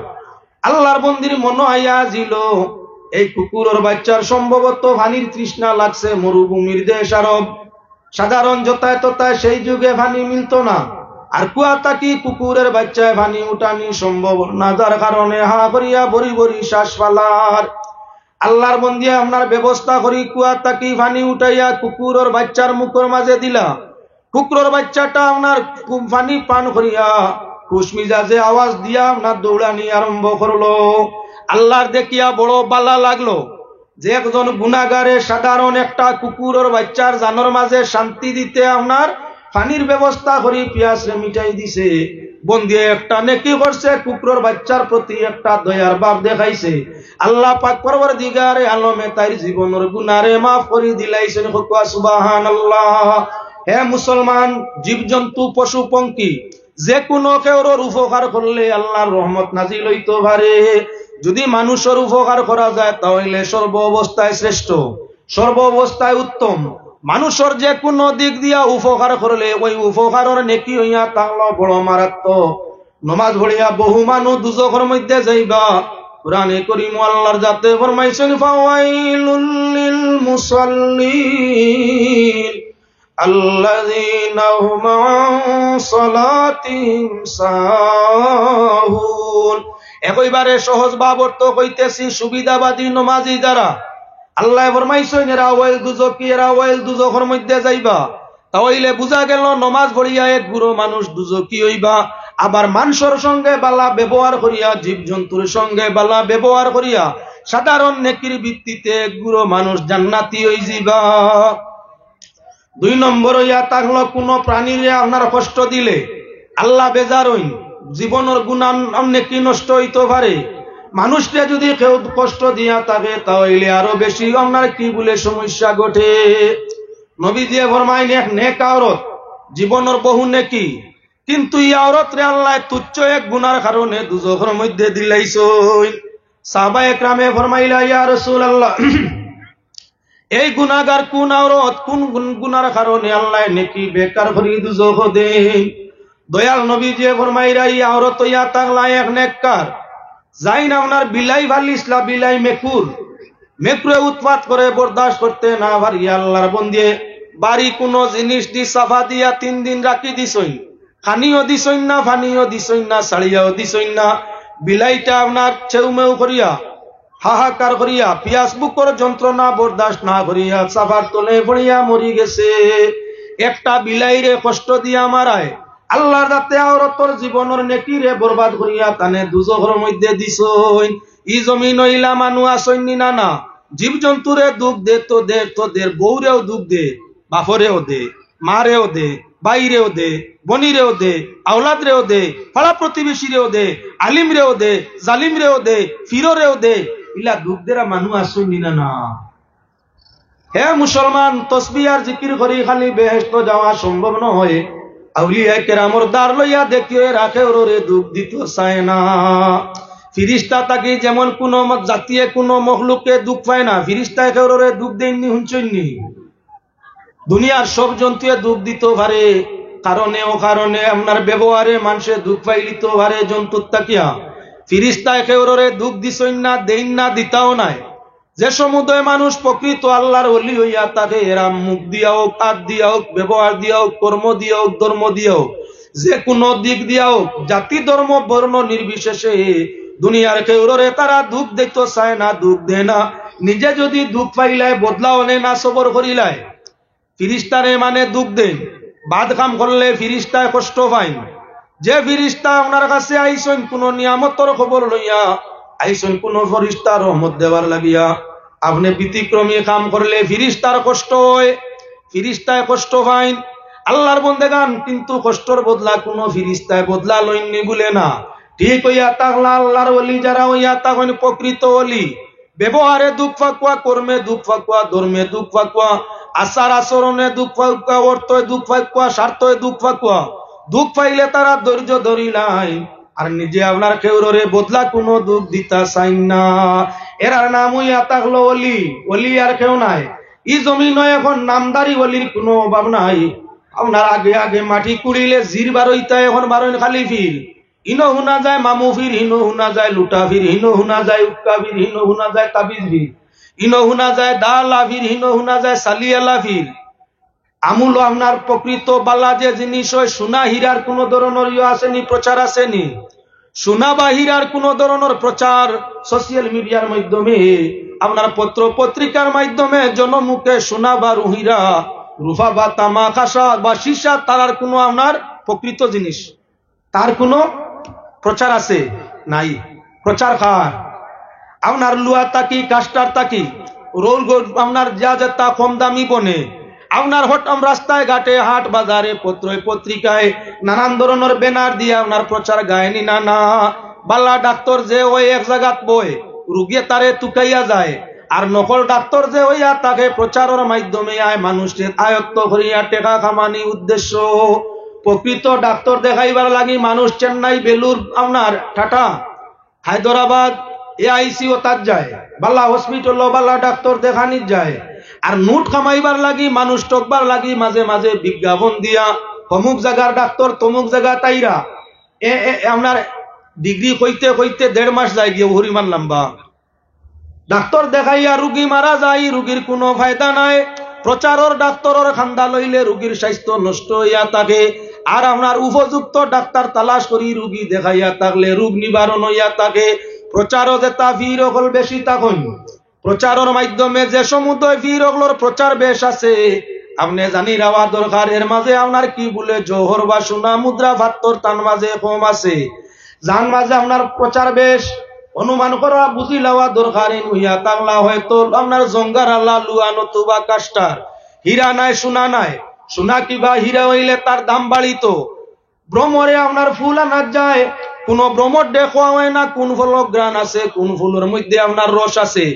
Speaker 1: আল্লাহর বন্দির মনে হইয়া ছিল এই কুকুরের বাচ্চার সম্ভবত পানির তৃষ্ণা লাগছে। মরুভূমির দেশ আরব, সাধারণ যতায় ততায় সেই যুগে পানি মিলত না, আর কুয়া তাকি কুকুরের বাচ্চায় পানি উঠানি সম্ভব না, যার কারণে হা করিয়া বড়ি বড়ি শ্বাস ফালার। আল্লাহর বন্দি আপনার ব্যবস্থা করি কুয়া তাকি পানি উঠাইয়া কুকুরের বাচ্চার মুখের মাঝে দিলা। কুকুরের বাচ্চাটা আপনার পানি পান করিয়া খুশমিজাজে আওয়াজ দিয়া আপনার দৌড়ানি আরম্ভ করলো। আল্লাহর দেখিয়া বড় বালা লাগলো যে একজন গুনাহগারে সাধারণ একটা কুকুরের বাচ্চার জানোর মাঝে শান্তি দিতে আপনার পানির ব্যবস্থা করি পিয়াসে মিটাই দিছে। বন্দি একটা নেকি করছে, কুকুরের বাচ্চার প্রতি একটা দয়ার ভাব দেখাইছে। আল্লাহ পাক পরবর্তীকারে আলমে তার জীবনের গুনারে মাফ করে দিলাইছেন। সুবহানাল্লাহ। হে মুসলমান, জীবজন্তু পশু পঙ্খী যে কোনো কেউর উপকার করলে আল্লাহর রহমত নাজিল হইতে পারে। যদি মানুষের উপকার করা যায় তাহলে সর্ব অবস্থায় শ্রেষ্ঠ, সর্ব অবস্থায় উত্তম। মানুষের যে কোনো দিক দিয়া উপকার করলে ওই উপকারের নেকি হইয়া তাহলে বড় মারাত্মক। নমাজ পড়িয়া বহু মানুষ দুজখের মধ্যে যাইবা। কুরআনে কারীম আল্লাহর জাতে ফরমাইছেন ফাওয়াইলুল লিল মুসাল্লিন আল্লাযীনা হুম আন সালাতিহিম সাহুন। একইবারে সহজ ভাব অর্থ কইতেছি, সুবিধাবাদী নমাজি যারা, আল্লাহ ফরমাইছেন এরা ওয়াইল দুজকি, এরা ওয়াইল দুজখের মধ্যে যাইবা। তাহলে বুঝা গেল নমাজ পড়িয়া এক গুরু মানুষ দুজকি হইবা। আবার মানুষের সঙ্গে বালা ব্যবহার করিয়া, জীবজন্তুর সঙ্গে বালা ব্যবহার করিয়া সাধারণ নেকির ভিত্তিতে এক গুরু মানুষ জান্নাতি হই যাইবা। 2 নম্বর হইয়া থাকলো কোন প্রাণীরে আপনার কষ্ট দিলে আল্লাহ বেজার হইন, জীবনের গুনাহ নেকি নষ্ট হইতে পারে। মানুষকে যদি কেউ কষ্ট দিয়া থাকে তাহলে আরো বেশি আপনার কি বলে সমস্যা ঘটে। নবী দিয়ে ফরমাইন এক নেক আওরত জীবনের বহু নেকি, কিন্তু এই আওরত রে আল্লাহ তুচ্ছ এক গুনার কারণে দুজখের মধ্যে দিলাইছই। সাহাবায়ে একরামে ফরমাইলা, ইয়া রাসূলুল্লাহ, এই গুনাহগার কোন আওরত, কোন গুনার কারণে আল্লাহ নেকি বেকার করে দুজখ দেন? দয়াল নবীজি ফরমাইরা, এই আওরত ইয়া তাগলা এক নেককার যাই না আপনার বিলাই ভালিসলা, বিলাই মেকুরে উৎপাত করে বরদাস্ত করতে না পারি আল্লাহর বন্দে বাড়ি কোন জিনিস দি সাফা দিয়া 3 দিন রাখি দিছই, খানিও দিছই না, ফানিও দিছই না, শাড়িয়াও দিছই না। বিলাইটা আপনার চেউমেউ করিয়া হাহাকার করিয়া পিয়াস বুকর যন্ত্রণা বরদাস্ত না করিয়া সাফার তলে পড়িয়া মরি গেছে। একটা বিলাইরে কষ্ট দিয়া মারায় আল্লাহর দাতে আওরতর জীবনের নেকিরে বরবাদ করিয়া তানে দুজখের মধ্যে দিছই। ই জমিন হইলা মানু আসইনি না জীব জন্তুরে দুঃখ দে, তোদের বউরেও দুঃখ দে, বাপরেও দে, মারেও দে, বাইরেও দে, বনিরেও দে, আওলাদরেও দে, পাড়া প্রতিবেশীরেও দে, আলিমরেও দে, জালিমরেও দে, ফিররেও দে। ইলা দুঃখ দেরা মানু আসইনি না। হে মুসলমান, তসবিহ আর জিকির করি খালি বেহেশত যাওয়া সম্ভব নয়। আউলিয়া কেরামর দার লইয়া দেখিয়ে রাখে ওরে দুঃখ দিতে চায় না। ফিরিস্তা তাকে যেমন কোন জাতীয় কোন মখলুককে দুঃখ পায় না, ফিরিস্তা ওরে দুঃখ দেননি, হুঁচইনি। দুনিয়ার সব জন্তুয়ে দুঃখ দিতে পারে, কারণে ও কারণে আপনার ব্যবহারে মানুষের দুঃখ পাইলিতে পারে জন্তুর তাকিয়া। ফিরিস্তা ওরে দুঃখ দিছই না, দেন না, দিতাও নাই। যে সমুদয় মানুষ প্রকৃত আল্লাহর ওলি হইয়া তাকে এরা মুখ দিয়া হোক, হাত দিয়া হোক, ব্যবহার দিয়া হোক, কর্ম দিয়া হোক, ধর্ম দিয়া হোক, যে কোনো দিক দিয়া হোক, জাতি ধর্ম বর্ণ নির্বিশেষে দুনিয়ার কেউরে তারা দুঃখ দেখতে চায় না, দুঃখ দেয় না। নিজে যদি দুঃখ পাইলায় বদলাও নে না, সবর করিলায় ফিরিস্তারে মানে দুঃখ দেন। বাদ কাম করলে ফিরিস্তায় কষ্ট পায়। যে ফিরিস্তা আপনার কাছে আইসন কোন নিয়ামতর খবর লইয়া, আইসন কোন ফরিস্তার রহমত দেওয়ার লাগিয়া, আপনি ব্যতিক্রমী কাম করলে ফিরিস্তার কষ্ট হয়, ফিরিস্তায় কষ্ট পাইন। আল্লাহর বন্দেগান কিন্তু কষ্টর বদলা কোন ফিরিস্তায় বদলা লইনি বলে না। ঠিক হইয়া তাহলে আল্লাহর ওলি যারা হইয়া তখন প্রকৃত ওলি, ব্যবহারে দুঃখ ফাঁকুয়া, কর্মে দুঃখ ফাঁকুয়া, ধর্মে দুঃখ ফাঁকুয়া, আচার আচরণে দুঃখ ফাঁকুয়া, অর্থে দুঃখ ফাঁকুয়া, স্বার্থে দুঃখ ফাঁকুয়া। দুঃখ পাইলে তারা ধৈর্য ধরিলাই আর নিজে আপনার কেউরে বদলা কোনো দুঃখ দিতা চাই না। এরার নাম হইয়া থাকলো অলি। অলি আর কেউ নাই। ই জমিন এখন নামদারি অলির কোনো অভাব নাই। আপনার আগে আগে মাটি কুড়িলে জির বারইতা, এখন বারইন খালি ফির। ইনো শুনা যায় মামু ফির, হিনো শুনা যায় লুটা ফির, হিনো শুনা যায় উক্কা ফির, হিনো শুনা যায় তাবিজ ফির, ইনো শুনা যায় দালা ফির, হিনো শুনা যায় সালিয়ালা ফির। আমুল আপনার প্রকৃত বালা যে জিনিস হয়, সোনা হীরার কোন ধরনের আসেনি, প্রচার আসেনি। সোনা বা হীরার কোন ধরনের প্রচার সোশ্যাল মিডিয়ার মাধ্যমে, আপনার পত্র পত্রিকার মাধ্যমে জনমুখে সোনা বা রুহিরা, রুফা বা তামা, কাঁসা বা সীসা, তার কোনো আপনার প্রকৃত জিনিস, তার কোনো প্রচার আছে নাই। প্রচার কার? আপনার লুয়া তাকি, কাস্টার তাকি, রোল আপনার যা তা কম দামি বনে, আপনার হটম রাস্তায় ঘাটে, হাট বাজারে, পত্র পত্রিকায় নানান ধরনের ব্যানার দিয়ে আপনার প্রচার গায়নি না না। বাল্লা ডাক্তার যে ওই এক জায়গাত বই রুগী তারে তুকাইয়া যায়, আর নকল ডাক্তার যে হইয়া তাকে প্রচারের মাধ্যমে আয় মানুষের আয়ত্ত করিয়া টেকা কামানি উদ্দেশ্য। প্রকৃত ডাক্তার দেখাইবার লাগি মানুষ চেন্নাই, বেলুর, আপনার টাটা, হায়দ্রাবাদ AIC ও তার যায়, বাল্লা হসপিটাল বাল্লা ডাক্তার দেখানি যায়। আর নোট কামাইবার লাগি মানুষ টকবার লাগি মাঝে মাঝে বিজ্ঞাপন দিয়া অমুক জায়গার ডাক্তার তমুক জায়গা তাইরা আপনার ডিগ্রি কইতে কইতে 1.5 মাস যায় গিয়ে হরিমান লম্বা ডাক্তার দেখাইয়া রুগী মারা যায়, রুগীর কোনো ফায়দা নাই। প্রচারর ডাক্তারের খান্দা লইলে রুগীর স্বাস্থ্য নষ্ট হইয়া থাকে। আর আপনার উপযুক্ত ডাক্তার তালাশ করি রুগী দেখাইয়া থাকলে রোগ নিবারণ হইয়া থাকে। প্রচারও যে তা ভিড় হল বেশি তখন প্রচারের মাধ্যমে যে সমুদয় ভিড় হলোর প্রচার বেশ আছে, আপনি জানি রাওয়া দরকার। এর মাঝে আপনার কি বলে জোহর বা সোনা মুদ্রা ভাত্তর তার মাঝে কম আছে, যার মাঝে আপনার প্রচার বেশ অনুমান করা বুঝি লওয়া দরকার। হইয়া তাংলা হয়তো আপনার জঙ্গার আল্লাহ লুয়া নতুবা কাস্টার, হীরা নাই সোনা নাই, সোনা কিবা হীরা হইলে তার দাম বাড়িত। ভ্রমরে আপনার ফুল আনা যায়, কোন ভ্রমর দেখা হয় না কোন ফুল গ্রান আছে, কোন ফুলের মধ্যে আপনার রস আছে,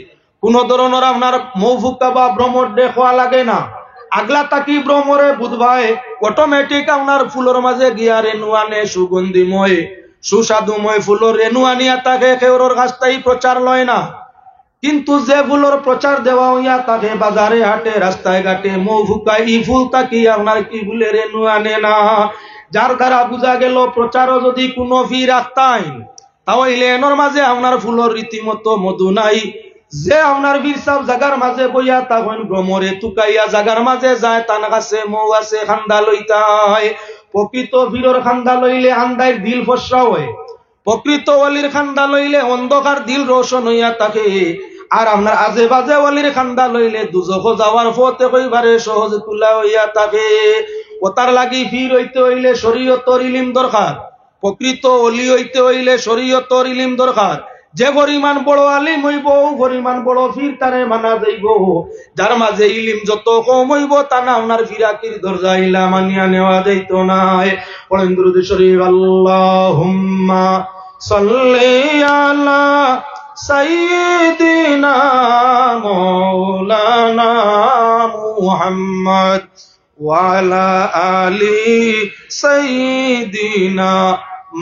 Speaker 1: কোন ধরনের আপনার মৌফুকা বা ভ্রমর দেখা লাগে না। আগলা তাকি ব্রহ্মরে বুধবাই অটোমেটিক আপনার ফুলের মাঝে গিয়া রেণু আনে সুগন্ধিময় সুস্বাদুময় ফুলের রেণু আনিয়া তাকে কেউর কাছটাই প্রচার লয় না। কিন্তু যে ফুলের প্রচার দেওয়া হইয়া তাকে বাজারে হাটে রাস্তায় ঘাটে মৌ ফুকায় ই ফুল তাকি আপনার কি বলে রেণু আনে না। যার দ্বারা বোঝা গেল প্রচারও যদি কোনো ফি রাখতাই তাহলে এনর মাঝে আপনার ফুলের রীতিমতো মধু নাই। যে আপনার বীর সাহেব জাগার মাঝে বইয়া তখন ভ্রমরে তুকাইয়া জাগার মাঝে যায় তার কাছে মৌ আছে খান্দা লইতায়। প্রকৃত বীরের খান্দা লইলে আন্দায় দিল ফসরা হয়, প্রকৃত ওয়ালির খান্দা লইলে অন্ধকার দিল রোশন হইয়া থাকে। আর আপনার আজে বাজে ওয়ালির খান্দা লইলে দুজখ যাওয়ার পথে কইবারে সহজ তুলা হইয়া থাকে। ও তার লাগি বীর হইতে হইলে শরীয়তর ইলম দরকার, প্রকৃত ওলি হইতে হইলে শরীয়তর ইলম দরকার। যে পরিমাণ বড় আলিম হইব পরিমাণ বড় ফির তারে মানা যাইব। যার মাঝে ইলিম যত কম হইব তা না আপনার ফিরাকির দরজা ইলা মানিয়া নেওয়া যাইত না। পড়েন দুরূদ শরীফ আল্লাহুম্মা সাল্লি আলা সাইয়্যিদিনা মাওলানা মুহাম্মদ ওয়া আলা আলি সাইয়্যিদিনা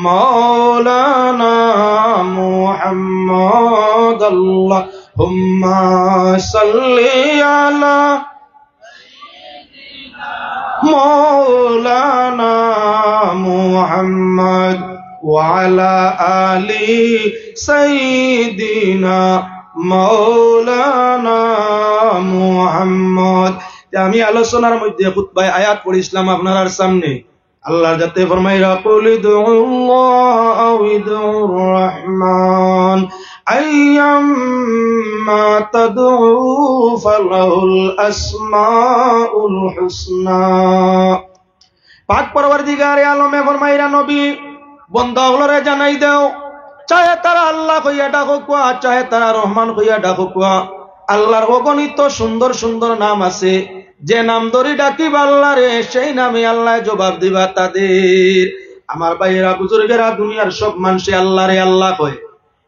Speaker 1: মাওলানা মুহাম্মদ আল্লাহুম্মা সাল্লি আলা মাওলানা মুহাম্মদ ওয়া আলা আলি সাইয়্যিদিনা মাওলানা মুহাম্মদ। আমি আলোচনার মধ্যে খুতবায় আয়াত পড়িছিলাম আপনার সামনে। আল্লাহ যাতে ফরমাইরা কুল দুল্লাহ আও দুর রহমান আইয়াম্মা তাদউ ফালাহুল আসমাউল হুসনা। পাক পরওয়ারদিগারে আলমে ফরমাইরা নবী বন্দাগুলোরে জানাই দাও চাহে তারা আল্লাহ কইয়া ডাকুক চাহে তারা রহমান কইয়া ডাকুক, আল্লাহর অগণিত সুন্দর সুন্দর নাম আছে। যে নাম ধরে ডাকিব আল্লাহ রে সেই নামে আল্লাহ জবাব দিবা তাদের। আমার ভাইয়েরা বুজুর্গেরা দুনিয়ার সব মানুষে আল্লাহ রে আল্লাহ কয়,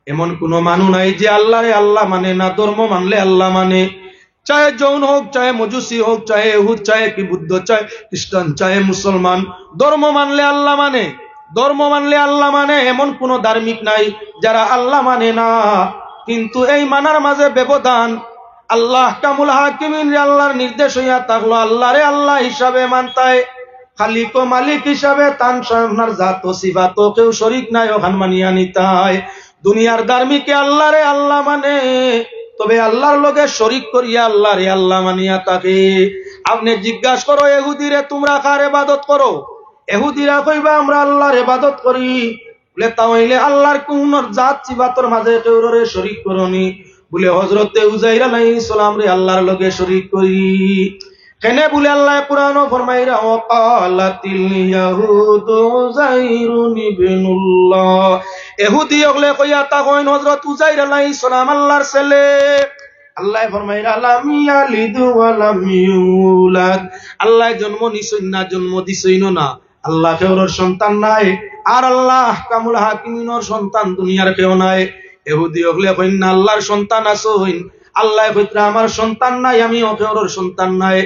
Speaker 1: এমন কোন মানুষ নাই যে আল্লাহ রে আল্লাহ মানে না। ধর্ম মানলে আল্লাহ মানে, চাহে জৈন হোক চাহে মজুসি হোক চাহে ইহুদ চাহে কি বুদ্ধ চাহে খ্রিস্টান চাহে মুসলমান, ধর্ম মানলে আল্লাহ মানে। ধর্ম মানলে আল্লাহ মানে এমন কোন ধার্মিক নাই যারা আল্লাহ মানে না। কিন্তু এই মানার মাঝে ব্যবধান। আল্লাহ কামুল হাকিমিন আল্লাহর নির্দেশ হইয়া থাকলো আল্লাহ রে আল্লাহ হিসাবে মানতায়, খালিক ও মালিক হিসাবে তান সামনার জাত ও সিফাত কেউ শরীক নাই ওখান মানিয়া নিতায়। দুনিয়ার ধার্মিকে আল্লাহ রে আল্লাহ মানে, তবে আল্লাহর লগে শরীক করিয়া আল্লাহ রে আল্লাহ মানিয়া থাকে। আপনি জিজ্ঞাসা করো ইহুদিরে তোমরা কার ইবাদত করো? ইহুদিরা কইবা আমরা আল্লাহর ইবাদত করি। বলে তাহলে আল্লাহর কোন জাত সিফাতের মাঝে কেউরে শরীক করনি? বলে হযরতে উযাইর আলাইহিস সালাম রে আল্লাহর লগে শরীক করি। কেন বলে আল্লাহ কুরআনও ফরমাইরা ওয়াকালাতিল ইয়াহুদু উযাইরুন ইবনুল্লাহ। ইহুদি হলে কইয়া তা কইন হযরত উযাইর আলাইহিস সালাম আল্লাহর ছেলে। আল্লাহ ফরমাইরা লাম ইয়ালিদ ওয়া লাম ইউলাদ, আল্লাহ জন্ম নিছেন না জন্ম দিছেন না। আল্লাহ কেউর সন্তান নাই, আর আল্লাহ কামুল হাকিমিনের সন্তান দুনিয়ার কেউ নাই। ইহুদি হলে কইন না আল্লাহর সন্তান আছেন, আল্লাহ কইরা আমার সন্তান নাই আমি কেউর সন্তান নাই।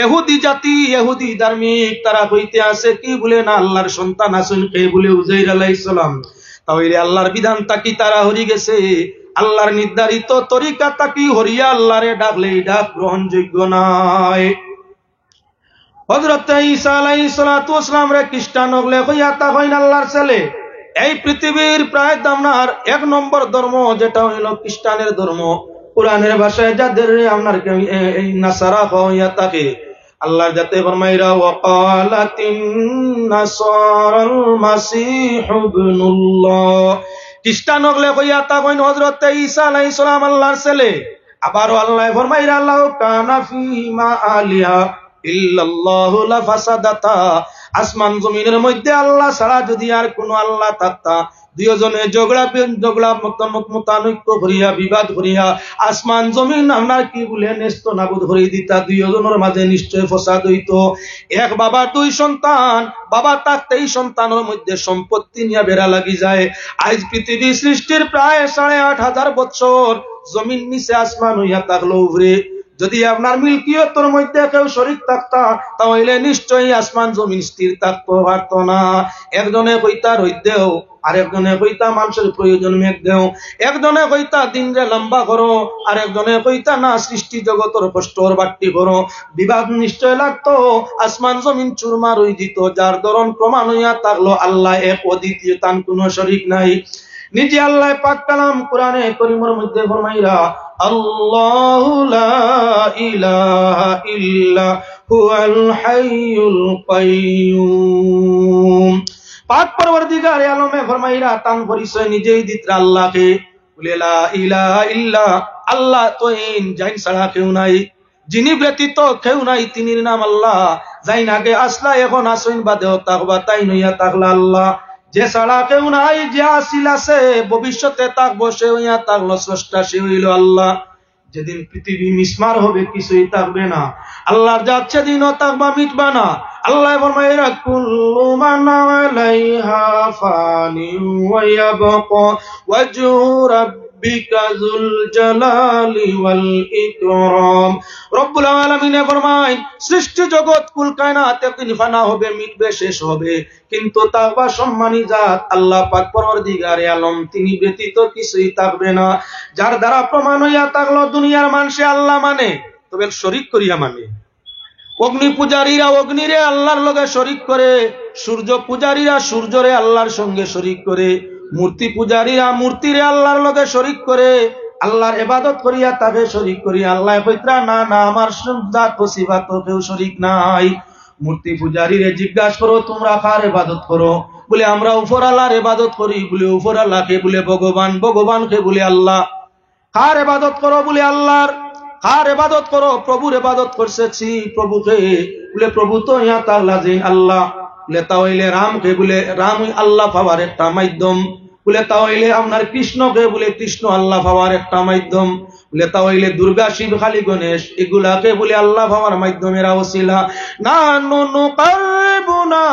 Speaker 1: ইহুদি জাতি ইহুদি ধার্মিক তারা কইতে আছে কি বলে না আল্লাহর সন্তান আছেন কে বলে উযাইর আলাইহিস সালাম। তাহলে আল্লাহর বিধান তাকি তারা হরি গেছে, আল্লাহর নির্ধারিত তরিকা তাকি হরিয়া আল্লাহরে ডাকলে ডাক গ্রহণযোগ্য নয়। হযরত ঈসা আলাইহিস সালাতু ওয়াস সালাম রে খ্রিস্টান হলে কইয়া তা হইন আল্লাহর ছেলে। এই পৃথিবীর প্রায় আপনার এক নম্বর ধর্ম যেটা হইল খ্রিস্টানের ধর্ম। কোরআনের ভাষায় যাদের আপনার এই নাসারা হইয়া থাকে আল্লাহ যাতে ফরমাইরা ওয়াকালাতিন নাসারাল মাসীহ ইবনুল্লাহ। খ্রিস্টান হলে কইয়া তা কইন হযরত ঈসা আলাইহিস সালাম আল্লাহর ছেলে। আবারও আল্লাহ ফরমাইরা আল্লাহু কানা ফীমা আলিয়া ইল্লাল্লাহু লাফাসাদাতা। আসমান জমিনের মধ্যে আল্লাহ ছাড়া যদি আর কোন আল্লাহ থাকতা, দুইজনে ঝগড়া মতানৈক্য করিয়া বিবাদ করিয়া আসমান জমিন আপনার কি বলে নেস্ত নাবুদ করে দিতা। দুইজনের মাঝে নিশ্চয় ফসাদ হইত। এক বাবার দুই সন্তান, বাবা থাকতেই সন্তানের মধ্যে সম্পত্তি নিয়ে বেড়া লাগি যায়। আজ পৃথিবী সৃষ্টির প্রায় 8,500 বছর জমিন নিচে আসমান হইয়া থাকলো উপরে যদি আপনার মিল্কিয়তের মধ্যে কেউ শরীক থাকতা তাহলে নিশ্চয়ই আসমান জমিন স্থির থাকতে পারত না। একজনে কইতা রইদ দেও, আরেকজনে কইতা মানুষের প্রয়োজন মেঘ দেও, একজনে কইতা দিনরে লম্বা করো, আরেকজনে কইতা না সৃষ্টি জগতের কষ্টর বাট্টি করো। বিবাদ নিশ্চয় লাগতো, আসমান জমিন চুরমার হয়ে দিত। যার ধরন প্রমাণ হইয়া থাকলো আল্লাহ এক অদ্বিতীয়, তার কোনো শরীক নাই। নিজে আল্লাহ পাক কালাম কোরআনে করিমের মধ্যে ফরমাইরা আল্লাহু লা ইলাহা ইল্লা হুয়াল হাইয়ুল কাইয়্যুম। পাক পরওয়ারদিগারে আলমে ফরমাইরা তান পরিচয় নিজেই দিতরা আল্লাহকে, বলে লা ইলাহা ইল্লা, আল্লাহ তো ইন জাইন ছাড়া কেউ নাই, যিনি ব্যতীত কেউ নাই, তিনির নাম আল্লাহ। যাই নাগে আসলা এখন আসইন বাদেও তাকবা, তাই নইয়া তাকলা আল্লাহ। যে ছাড়া কেউ নাই, যে আসিল আছে, ভবিষ্যতে থাকবো, সে হইয়া থাকলো স্রষ্টা, সে হইল আল্লাহ। যেদিন পৃথিবী মিসমার হবে, কিছুই থাকবে না, আল্লাহর জাত সেদিনও থাকবা, মিটবা না। আল্লাহ ফরমাইরা কুল্লু মান আলাইহা ফানিন ওয়া ইয়াবকা ওয়াজহু রাব্বিকা যুল জালালি ওয়াল ইকরাম। রব্বুল আলামিন ফরমায় সৃষ্টি জগৎ কুল কায়নাত একদিন ফানা হবে, মিটবে, শেষ হবে, কিন্তু তাকওয়া সম্মানী জাত আল্লাহ পাক পরওয়ারদিগারে আলম, তিনি ব্যতীত কিছুই থাকবে না। যার দ্বারা প্রমাণ হইয়া থাকলো দুনিয়ার মানুষে আল্লাহ মানে, তবে শরীক করিয়া মানে। অগ্নি পূজারীরা অগ্নিরে আল্লাহর লগে শরীক করে, সূর্য পূজারীরা সূর্যরে আল্লাহর সঙ্গে শরীক করে, মূর্তি পূজারীরা মূর্তিরে আল্লাহর লগে শরীক করে, আল্লাহর ইবাদত করিয়া তাকে শরীক করি। আল্লাহ কইত্রা না না, আমার জাত ও সিফাত কেউ শরীক নাই। মূর্তি পূজারীরে জিজ্ঞাসা করো তোমরা কার ইবাদত করো, বলে আমরা উপর আল্লাহর ইবাদত করি, বলে উপর আল্লাহকে বলে ভগবান, ভগবানকে বলে আল্লাহ। কার ইবাদত করো, বলে আল্লাহর। কার ইবাদত করো, প্রভুর ইবাদত করছেছি, প্রভুকে, বলে প্রভু তো ইয়া তাআলা যে আল্লাহ। বলে তাহলে রামকে, বলে রাম আল্লাহ পাওয়ার একটা মাধ্যম। বলে তাহলে আপনার কৃষ্ণকে, বলে কৃষ্ণ আল্লাহ পাওয়ার একটা মাধ্যম। বলে তাহলে দুর্গা, শিব, কালী, গণেশ এগুলাকে বলে আল্লাহ পাওয়ার মাধ্যমেরা ওসিলা। নাহনু নুকাররিবুনা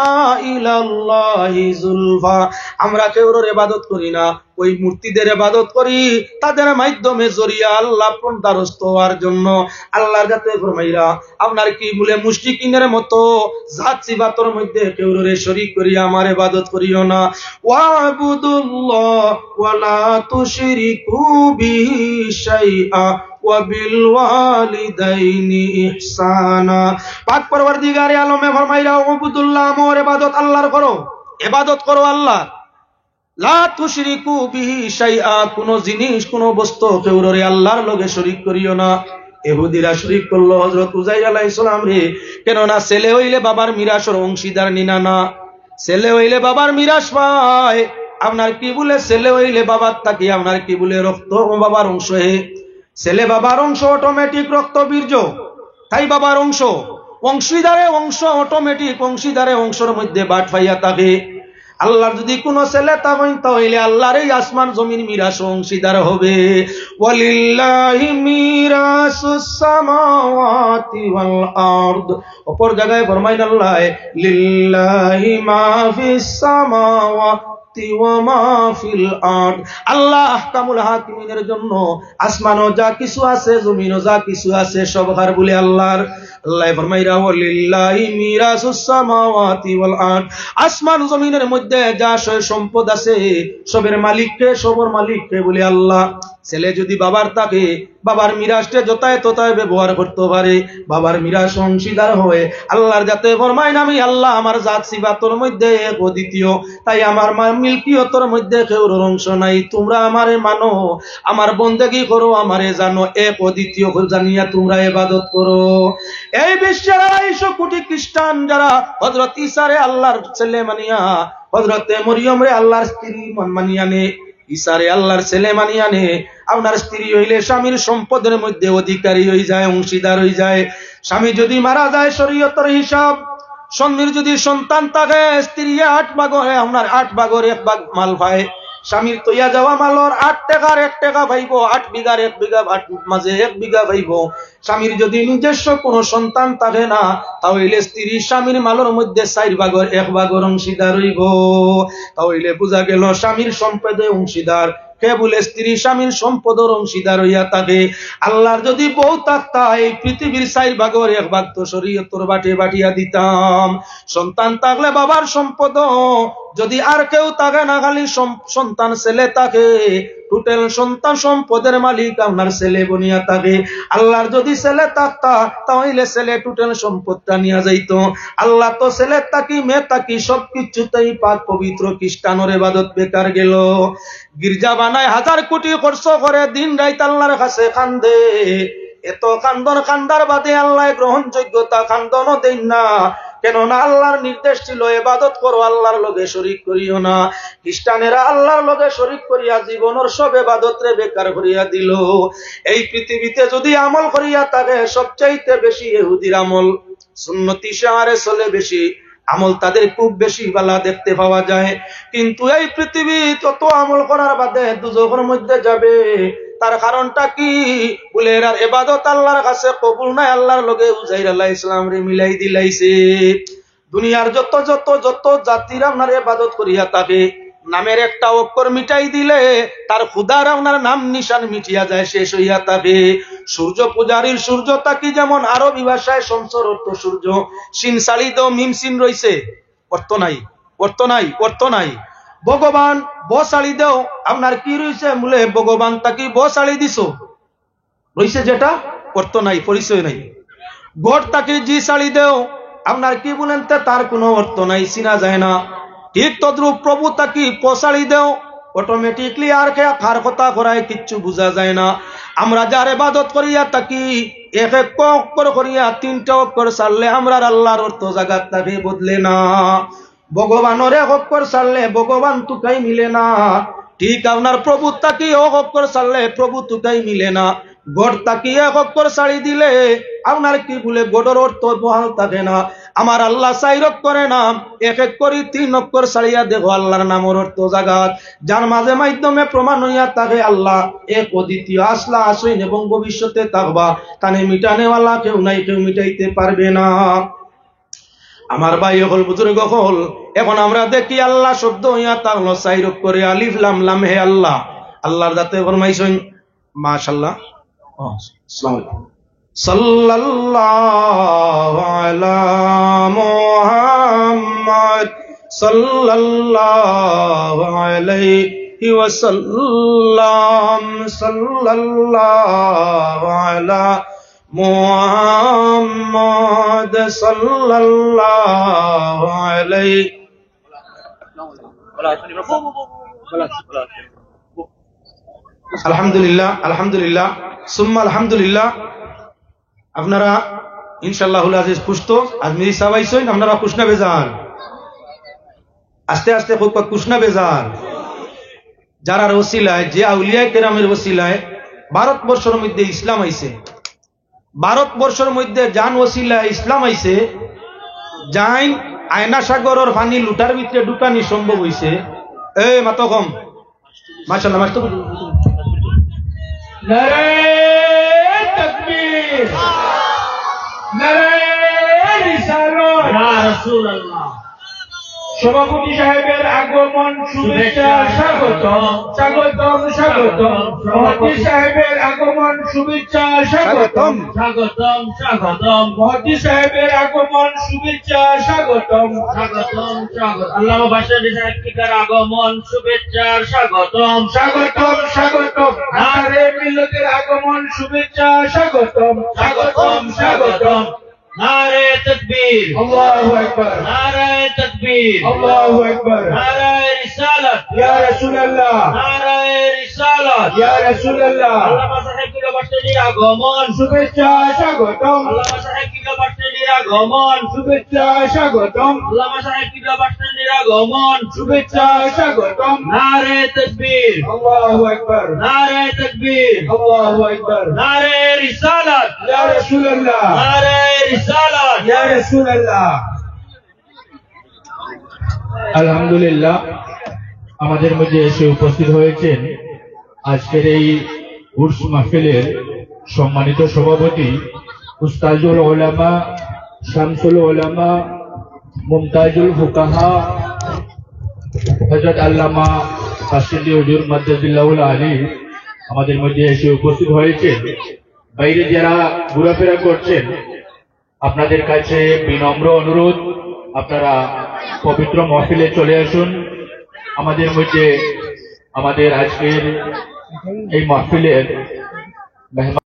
Speaker 1: ইলাল্লাহি যুলফা, আমরা কেউর ইবাদত করি না, ওই মূর্তিদের ইবাদত করি, তাদের মাধ্যমে জরিয়া আল্লাহ দ্বারস্থ হওয়ার জন্য। আল্লাহর কাছে ফরমাইরা আপনার কি বলে মুশরিকিনের মতো জাত সিফাতের মধ্যে কেউরে শরীক করি আমার ইবাদত করিও না। ওয়াবুদুল্লাহ ওয়া লা তুশরিকু বিহি শাইআ ওয়া বিল ওয়ালিদাইনি ইহসানা। পাক পরওয়ারদিগারে আলমে ফরমাইরা ওয়াবুদুল্লাহ, আমার ইবাদত আল্লাহর করো, ইবাদত করো আল্লাহ। লা তুশরিকু বিহি শাইআ, কোন জিনিস কোন বস্তু কেউরে আল্লাহর লগে শরীক করিও না। ইহুদিরা শরীক করলো হযরত উযাইর আলাইহিস সালাম রে, কেননা ছেলে হইলে বাবার মিরাসের অংশীদার নিনা না, ছেলে হইলে বাবার মিরাস পায়। আপনার কি বলে ছেলে হইলে বাবার থাকি, আপনার কি বলে রক্ত বাবার অংশ, হে ছেলে বাবার অংশ, অটোমেটিক রক্ত বীর্য, তাই বাবার অংশ, অংশীদারে অংশ অটোমেটিক, অংশীদারে অংশের মধ্যে বাট পাইয়া থাকে। আল্লাহর যদি কোন ছেলে থাকেন তাহলে আল্লাহর এই আসমান জমিন মিরাস অংশীদার হবে। ওয়ালিল্লাহি মিরাসুস সামাওয়াতি ওয়াল আরদ, অপর জায়গায় ফরমাইন আল্লাহ লিল্লাহি মা ফিস সামাওয়াতি ওয়া মা ফিল আরদ। আল্লাহ আহকামুল হাকিমিনের জন্য আসমানও যা কিছু আছে, জমিনও যা কিছু আছে, সব কার বলে আল্লাহর। আল্লাহ ফরমাইরা ওয়ালিল্লাহি মিরাসুস সামাওয়াতি ওয়াল আরদ, আসমান জমিনের মধ্যে যা সম্পদ আছে সবের মালিককে, সবর মালিককে বলে আল্লাহ। ছেলে যদি বাবার থাকে, বাবার মিরাসটা যথায় তথায় ব্যবহার করতে পারে, বাবার মিরাস অংশীদার হয়। আল্লাহর যাতে ফরমাইন আমি আল্লাহ আমার জাত সিফাতের মধ্যে এক অদ্বিতীয়, তাই আমার মিল্কিয়তের মধ্যে কেউর অংশ নাই। তোমরা আমারে মানো, আমার বন্দেগী করো, আমারে জানো, এক অদ্বিতীয় জানিয়া তোমরা ইবাদত করো। এই বিশ্বের 250 কোটি খ্রিস্টান যারা হযরত ঈসারে আল্লাহর ছেলে মানিয়া, হযরতে মরিয়ম রে আল্লাহর স্ত্রী মানিয়া নে, ঈসারে আল্লাহর ছেলে মানিয়া নে, আপনার স্ত্রী হইলে স্বামীর সম্পদের মধ্যে অধিকারী হয়ে যায়, অংশীদার হয়ে যায়। স্বামী যদি মারা যায় শরীয়তের হিসাব, স্বামীর যদি সন্তান থাকে, স্ত্রী 8 ভাগ হয়, আপনার 8 ভাগের 1 ভাগ মাল পায়। স্বামীর তৈয়া যাওয়া মালর 8 টাকার 1 টাকা পাইব, 8 বিঘার 1 বিঘা, 8 মাঝে 1 বিঘা পাইব। স্বামীর যদি নিজস্ব কোনো সন্তান থাকে না, তাহলে স্ত্রী স্বামীর মালের মধ্যে 4 ভাগের 1 ভাগের অংশীদার হইব। তাহলে বোঝা গেল স্বামীর সম্পদে অংশীদার কে বলে স্ত্রী স্বামীর সম্পদের অংশীদার হইয়া থাকে। আল্লাহর যদি বউ থাকতা এই পৃথিবীর 4 ভাগের 1 ভাগ তো শরীয়তের বাটে বাটিয়া দিতাম। সন্তান থাকলে বাবার সম্পদ, যদি আর কেউ থাকে না, খালি সন্তান ছেলে থাকে, টোটাল সন্তান সম্পদের মালিক আপনার ছেলে বনিয়া থাকে। আল্লাহর যদি ছেলে থাকতা তাহলে ছেলে টোটাল সম্পদটা নিয়ে যাইত। আল্লাহ তো ছেলে তাকি মেয়ে তাকি সবকিছুতেই পাক পবিত্র। খ্রিস্টানের ইবাদত বেকার গেল, গির্জা বানায় 1000 কোটি খরচ করে, দিন রাত আল্লাহর কাছে কান্দে। এত কান্দন কান্দার বাদে আল্লাহ গ্রহণযোগ্যতা কান্দনও দেন না। কেননা আল্লাহর নির্দেশ ছিল ইবাদত করো, আল্লাহর লগে শরীক করিও না। খ্রিস্টানেরা আল্লাহর লগে শরীক করিয়া জীবনের সব ইবাদতরে বেকার করিয়া দিল। এই পৃথিবীতে যদি আমল করিয়া থাকে সবচাইতে বেশি ইহুদির আমল, সুন্নতি শাহরে চলে বেশি আমল, তাদের খুব বেশি বালা দেখতে পাওয়া যায়। কিন্তু এই পৃথিবী তত আমল করার বাদে দুজখের মধ্যে যাবে। তার কারণটা কি? বলে এর ইবাদত আল্লাহর কাছে কবুল নাই, আল্লাহর লগে উজাইর আলাইহিস সালাম রে মিলাই দিলাইছে। দুনিয়ার যত যত যত জাতির আপনার ইবাদত করিয়া থাকে, নামের একটা অক্ষর মিটাই দিলে তার খুদার আপনার নাম নিশান মিটিয়া যায়, শেষ হইয়া থাকে। সূর্য পূজারীর সূর্য তাকি যেমন আরবি ভাষায় সংসর অর্থ সূর্য, সিন সালি দাও মিম সিন রইছে, অর্থ নাই, অর্থ নাই, অর্থ নাই। ভগবান বসালি দেও আপনার কি রইছে? বলে ভগবান তাকি বসালি দিছো রইছে, যেটা অর্থ নাই, পরিচয় নাই। গড় তাকে জি শাড়ি দেও আপনার কি বলেন তার কোনো অর্থ নাই, চিনা যায় না। ঠিক তদ্রূপ প্রভু তাকি পশাড়ি দেও, অটোমেটিকলি আর কে কার কথা করায় কিচ্ছু বোঝা যায় না। আমরা যার ইবাদত করিয়া তাকি এক এক অক্ষর করিয়া 3টা অক্ষর ছাড়লে আমরা আল্লাহর অর্থ জাগাত তাকে বদলে না। ভগবানের এক অক্ষর ছাড়লে ভগবান তুকাই মিলে না। ঠিক আপনার প্রভু তাকি এক অক্ষর ছাড়লে প্রভু তুকাই মিলে না। গড় তাকি এক অক্ষর ছাড়ি দিলে আপনার কি বলে গড়ের অর্থ বহাল থাকে না। আমার আল্লাহ 4 অক্ষরে নাম, এক এক করে 3 অক্ষর ছাড়িয়া দেখো আল্লাহর নামের অর্থ জাগাত, যার মাঝে মাধ্যমে প্রমাণ হইয়া থাকে আল্লাহ এক অদ্বিতীয়, আসলা আসইন এবং ভবিষ্যতে থাকবা, তানে মিটানেওয়ালা কেউ নাই, কেউ মিটাইতে পারবে না। আমার ভাই হল বুজুর্গ হল, এখন আমরা দেখি আল্লাহ শব্দ হইয়া থাকলো 4 অক্ষরে, আলিফ লাম লাম হে আল্লাহ। আল্লাহর যাতে ফরমাইছেন মাশাআল্লাহ, সাল্লাল্লাহু আলা মুহাম্মদ সাল্লাল্লাহু আলাইহি ওয়াসাল্লাম, সাল্লাল্লাহু আলা মুহাম্মদ সাল্লাল্লাহু আলাইহি। আলহামদুলিল্লাহ, আলহামদুলিল্লাহ, সুম্মা আলহামদুলিল্লাহ। আপনারা ইনশাআল্লাহুল আজিজ পুষ্ট আজমিরি সাবাইছেন, আপনারা কুশনা বেজান, আস্তে আস্তে খুব কুশনা বেজান। যারা ওসিলায়, যে আউলিয়া কেরামের ওসিলায় ভারতবর্ষের মধ্যে ইসলাম আইছে, ভারতবর্ষের মধ্যে জান ওসিলায় ইসলাম আইছে, জাইন আয়না সাগরের পানি লুটার ভিতরে ঢুকানি সম্ভব হইছে। এই মাতো কম মাশাআল্লাহ, মাতো নারে তাকবীর, নারে রিসালাত, ইয়া রাসূলুল্লাহ। সভাপতি সাহেবের আগমন, শুভেচ্ছা, স্বাগতম, স্বাগতম, স্বাগতম। সভাপতি সাহেবের আগমন, শুভেচ্ছা, স্বাগতম, স্বাগতম, স্বাগতম। সভাপতি সাহেবের আগমন, শুভেচ্ছা, স্বাগতম, স্বাগতম, স্বাগতম। আল্লামা বাশারী সাহেবের আগমন, শুভেচ্ছা, স্বাগতম, স্বাগতম, স্বাগতম। নারে মিল্লাতের আগমন, শুভেচ্ছা, স্বাগতম, স্বাগতম, স্বাগতম। নারে তাকবীর, আল্লাহু আকবার, নারে তাকবীর, আল্লাহু আকবার, নারে রিসালাত, ইয়া রাসূলুল্লাহ, নারে রিসালাত, ইয়া রাসূলুল্লাহ। আল্লামা সাহেবের বাসারির আগমন, শুভেচ্ছা, স্বাগতম। আল্লামা সাহেবের বাসারির আগমন, শুভেচ্ছা, স্বাগতম। আল্লামা সাহেবের বাসারির আগমন, শুভেচ্ছা, স্বাগতম। নারে তাকবীর, আল্লাহু আকবার, নারে তাকবীর, আল্লাহু আকবার, নারে রিসালাত, ইয়া রাসূলুল্লাহ, নারে রিসালাত, ইয়া রাসূলুল্লাহ।
Speaker 2: আলহামদুলিল্লাহ, আমাদের মধ্যে এসে উপস্থিত হয়েছেন আজকের এই উর্স মাহফিলের সম্মানিত সভাপতি উস্তাজুল উলামা, শামসুল উলামা, মুমতাজুল ফুকাহা হযরত আল্লামা কাশিদি হুজুর মাদ্দাজিল্লাহুল আলী আমাদের মধ্যে এসে উপস্থিত হয়েছে। বাইরে যারা ঘোরাফেরা করছেন, আপনাদের কাছে বিনম্র অনুরোধ, আপনারা পবিত্র মহফিলে চলে আসুন। আমাদের মধ্যে আমাদের আজকের এই মাহফিলের মেহমান